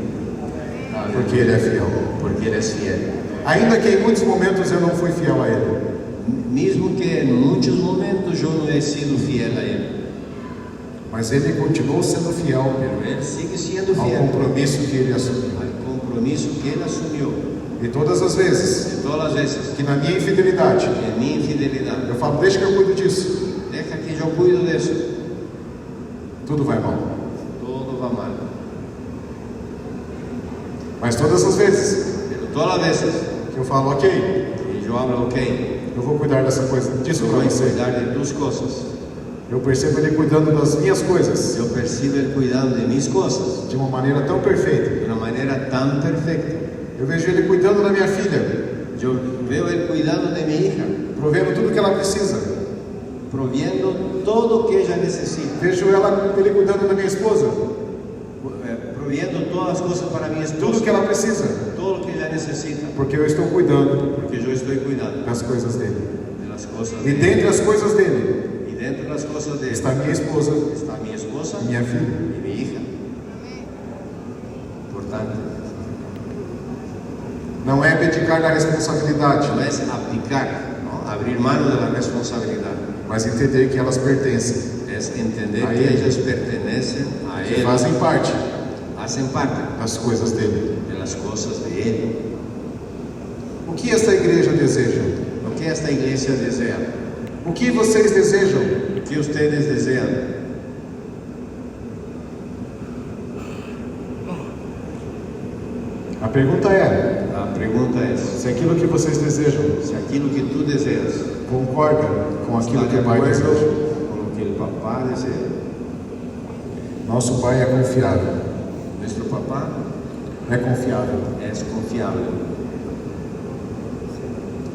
porque Ele é fiel. Porque Ele es fiel. Ainda que em muitos momentos eu não fui fiel a Ele, Mismo que en muchos momentos yo no he sido fiel a Él, mas Ele continuou sendo fiel pero Él sigue siendo ao fiel compromisso que Ele assumiu. al compromiso que Él asumió. E todas as vezes De todas las veces que na minha infidelidade que en mi infidelidad, eu falo, deixa que eu cuido disso, deja que yo cuido de eso, tudo vai mal. todo va mal. Mas todas as vezes Pero todas las veces que eu falo, ok, que yo hablo, ok, eu vou cuidar dessa coisa, disso yo para voy a você, cuidar de tus cosas, eu percebo Ele cuidando das minhas coisas yo percibo Él cuidando de mis cosas de uma maneira tão perfeita. de una manera tan perfecta. Eu vejo Ele cuidando da minha filha, Yo veo Él cuidando de mi hija, provendo tudo que ela precisa. proviendo todo que ella necesita, Vejo Ele cuidando da minha esposa, proviendo todas las cosas para mi tudo esposa, que ela precisa, todo lo que ella necesita, porque eu estou cuidando porque yo estoy cuidando das coisas dele. de las cosas E de él. dentre as coisas dele Y dentro de las cosas de él está minha esposa, está mi esposa minha filha. y mi hija. Importante. Não é abdicar da responsabilidade, No es abdicar, ¿no? Abrir mano de la responsabilidad. mas entender que elas pertencem, Es entender A que él. ellas pertenecen a que Él, fazem parte hacen parte das coisas dele. de las cosas de Él. O que esta igreja deseja? Lo que esta iglesia desea, O que vocês desejam? lo que ustedes desean. A pergunta é: La pregunta es, se aquilo que vocês desejam si aquello que tú deseas concorda com aquilo está que de o Pai acuerdo deseja? con lo que el papá desea. Nosso Pai é confiável, Nuestro papá é confiável. es confiable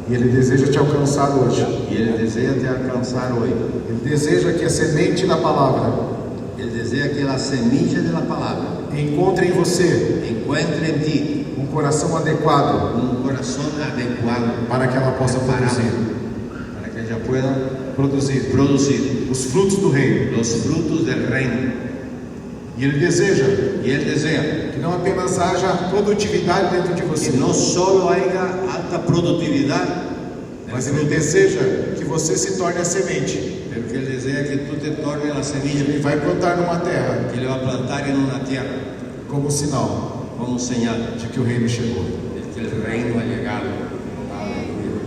E Ele deseja te alcançar hoje. y Él desea te alcanzar hoy. Ele deseja que a semente da palavra Él desea que la semilla de la palabra encontre em você encuentre en ti um coração adequado un corazón adecuado para que ela possa preparado, produzir para que ella pueda producir os frutos do reino. los frutos del reino. E Ele deseja Y Él desea que não apenas haja produtividade dentro de você, que no solo haya alta productividad, mas Ele deseja que você se torne a semente. pero que Él desea que tú te tornes la semilla Ele vai plantar numa terra que Él va a plantar en una tierra como sinal como señal de que o reino chegou. de que el reino ha llegado. Aleluya.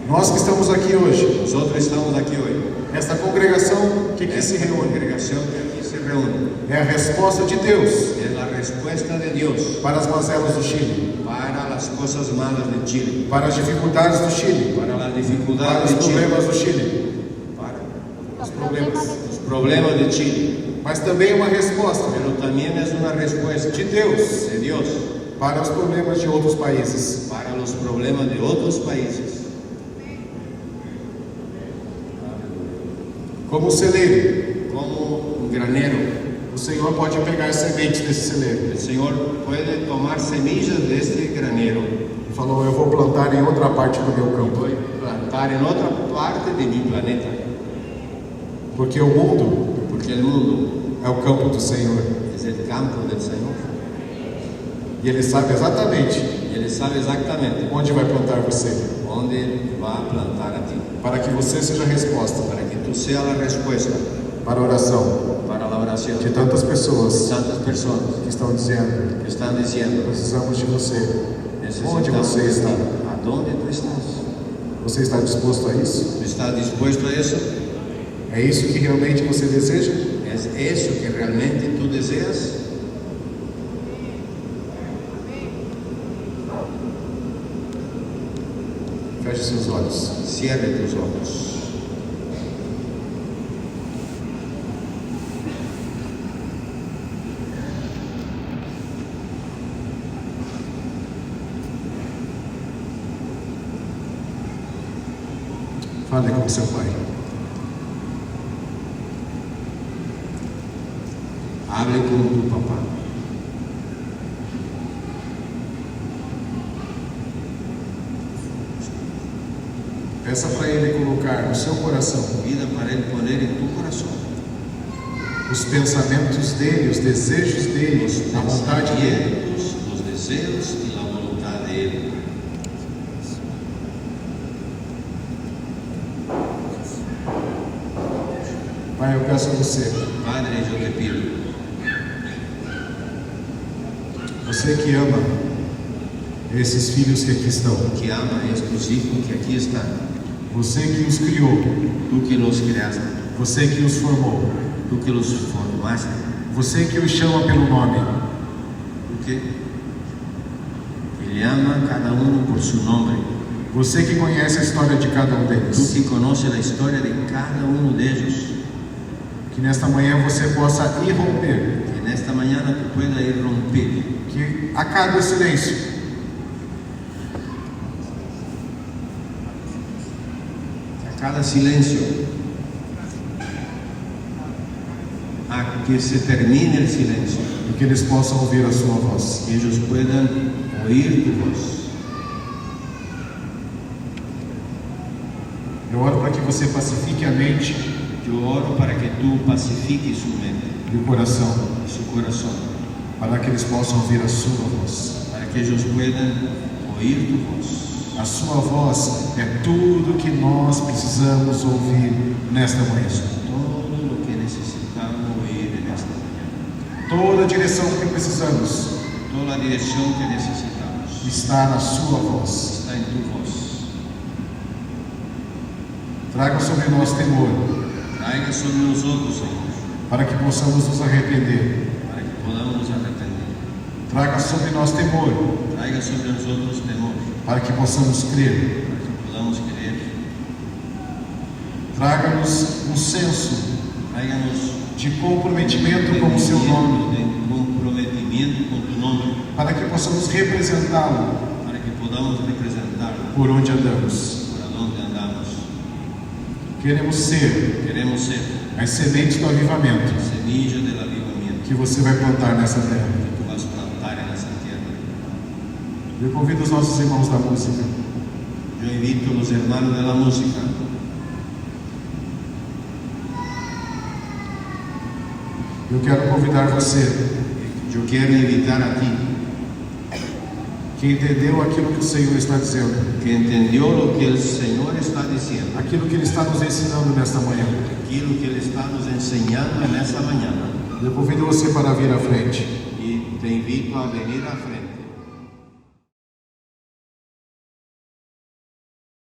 Nós que estamos aqui hoje, Nosotros estamos aquí hoy, esta congregação que aqui se esta reúne, congregación que aquí se reúne, é a resposta de Deus es la respuesta de Dios para as mazelas do Chile, para las cosas malas de Chile, para as dificuldades do Chile, para las para dificultades os de Chile, problemas do Chile, para Los problemas de los problemas de Chile, mas também uma resposta pero también es una respuesta de Deus de Dios para os problemas de outros países. para los problemas de otros países. Como o celeiro, Como un granero, o Senhor pode pegar sementes desse celeiro. el Señor puede tomar semillas de este granero E falou: eu vou plantar em outra parte do meu y campo, voy a plantar en otra parte de mi planeta, porque o mundo porque el mundo é o campo do Senhor. es el campo del Señor E Ele sabe exatamente y Él sabe exactamente onde vai plantar você, dónde va a plantar a ti, para que você seja a resposta para que tú seas la respuesta para a oração para la oración de tantas pessoas tantas personas que estão dizendo: que están diciendo, precisamos de você. Onde necesitamos você de está? ti. ¿A dónde tú estás? Você está disposto a isso? ¿Tú estás dispuesto a eso? É isso que realmente você deseja? ¿Es eso que realmente tú deseas? Feche seus olhos. Cierre tus ojos. Fale com seu pai. Hable con tu papá. Peça para Ele colocar no seu coração Pida para Él poner en tu corazón os pensamentos dele, os desejos dele, a vontade dele. Los deseos y la voluntad de Él. Pai, eu peço a você, Padre, yo te pido, você que ama esses filhos que aqui estão, que ama a estos hijos que aquí están, você que os criou, tú que los creaste, você que os formou, tú que los formaste, você que os chama pelo nome, tú que le ama a cada uno por su nombre, você que conhece a história de cada um tú deles, que conoces la historia de cada uno de ellos, que nesta manhã você possa irromper, que en esta mañana tú puedas ir romper, que acabe o silêncio, a cada silencio, a que se termine el silencio, e que eles possam ouvir a sua voz. que ellos puedan oír tu voz. Eu oro para que você pacifique a mente Yo oro para que tú pacifiques su mente e o coração, y su corazón, para que eles possam ouvir a sua voz. para que ellos puedan oír tu voz. A sua voz é tudo que nós precisamos ouvir nesta manhã. Todo lo que necesitamos oír en esta mañana, Toda a direção que precisamos toda la dirección que necesitamos está na sua voz. está en tu voz. Traga sobre nós temor, Traiga sobre nosotros, Señor, para que possamos nos arrepender. para que podamos nos arrepentir. Traga sobre nós temor, Traiga sobre nosotros temor, para que possamos crer. para que podamos creer. Traga-nos um senso Tráiganos de comprometimento com o seu nome, de comprometimiento con tu nombre, para que possamos representá-lo para que podamos representarlo por onde andamos. por donde andamos. Queremos ser Queremos ser as sementes do avivamento semilla del avivamiento que você vai plantar nessa terra. que tú vas a plantar en esa tierra. Eu convido os nossos irmãos da música Yo invito a los hermanos de la música. Eu quero convidar você Yo quiero invitar a ti que entendeu aquilo que o Senhor está dizendo, que entendió lo que el Señor está diciendo, aquilo que Ele está nos ensinando nesta manhã. aquilo que Él está nos enseñando en esta mañana. Eu convido você para vir à frente. Y te invito a venir a frente.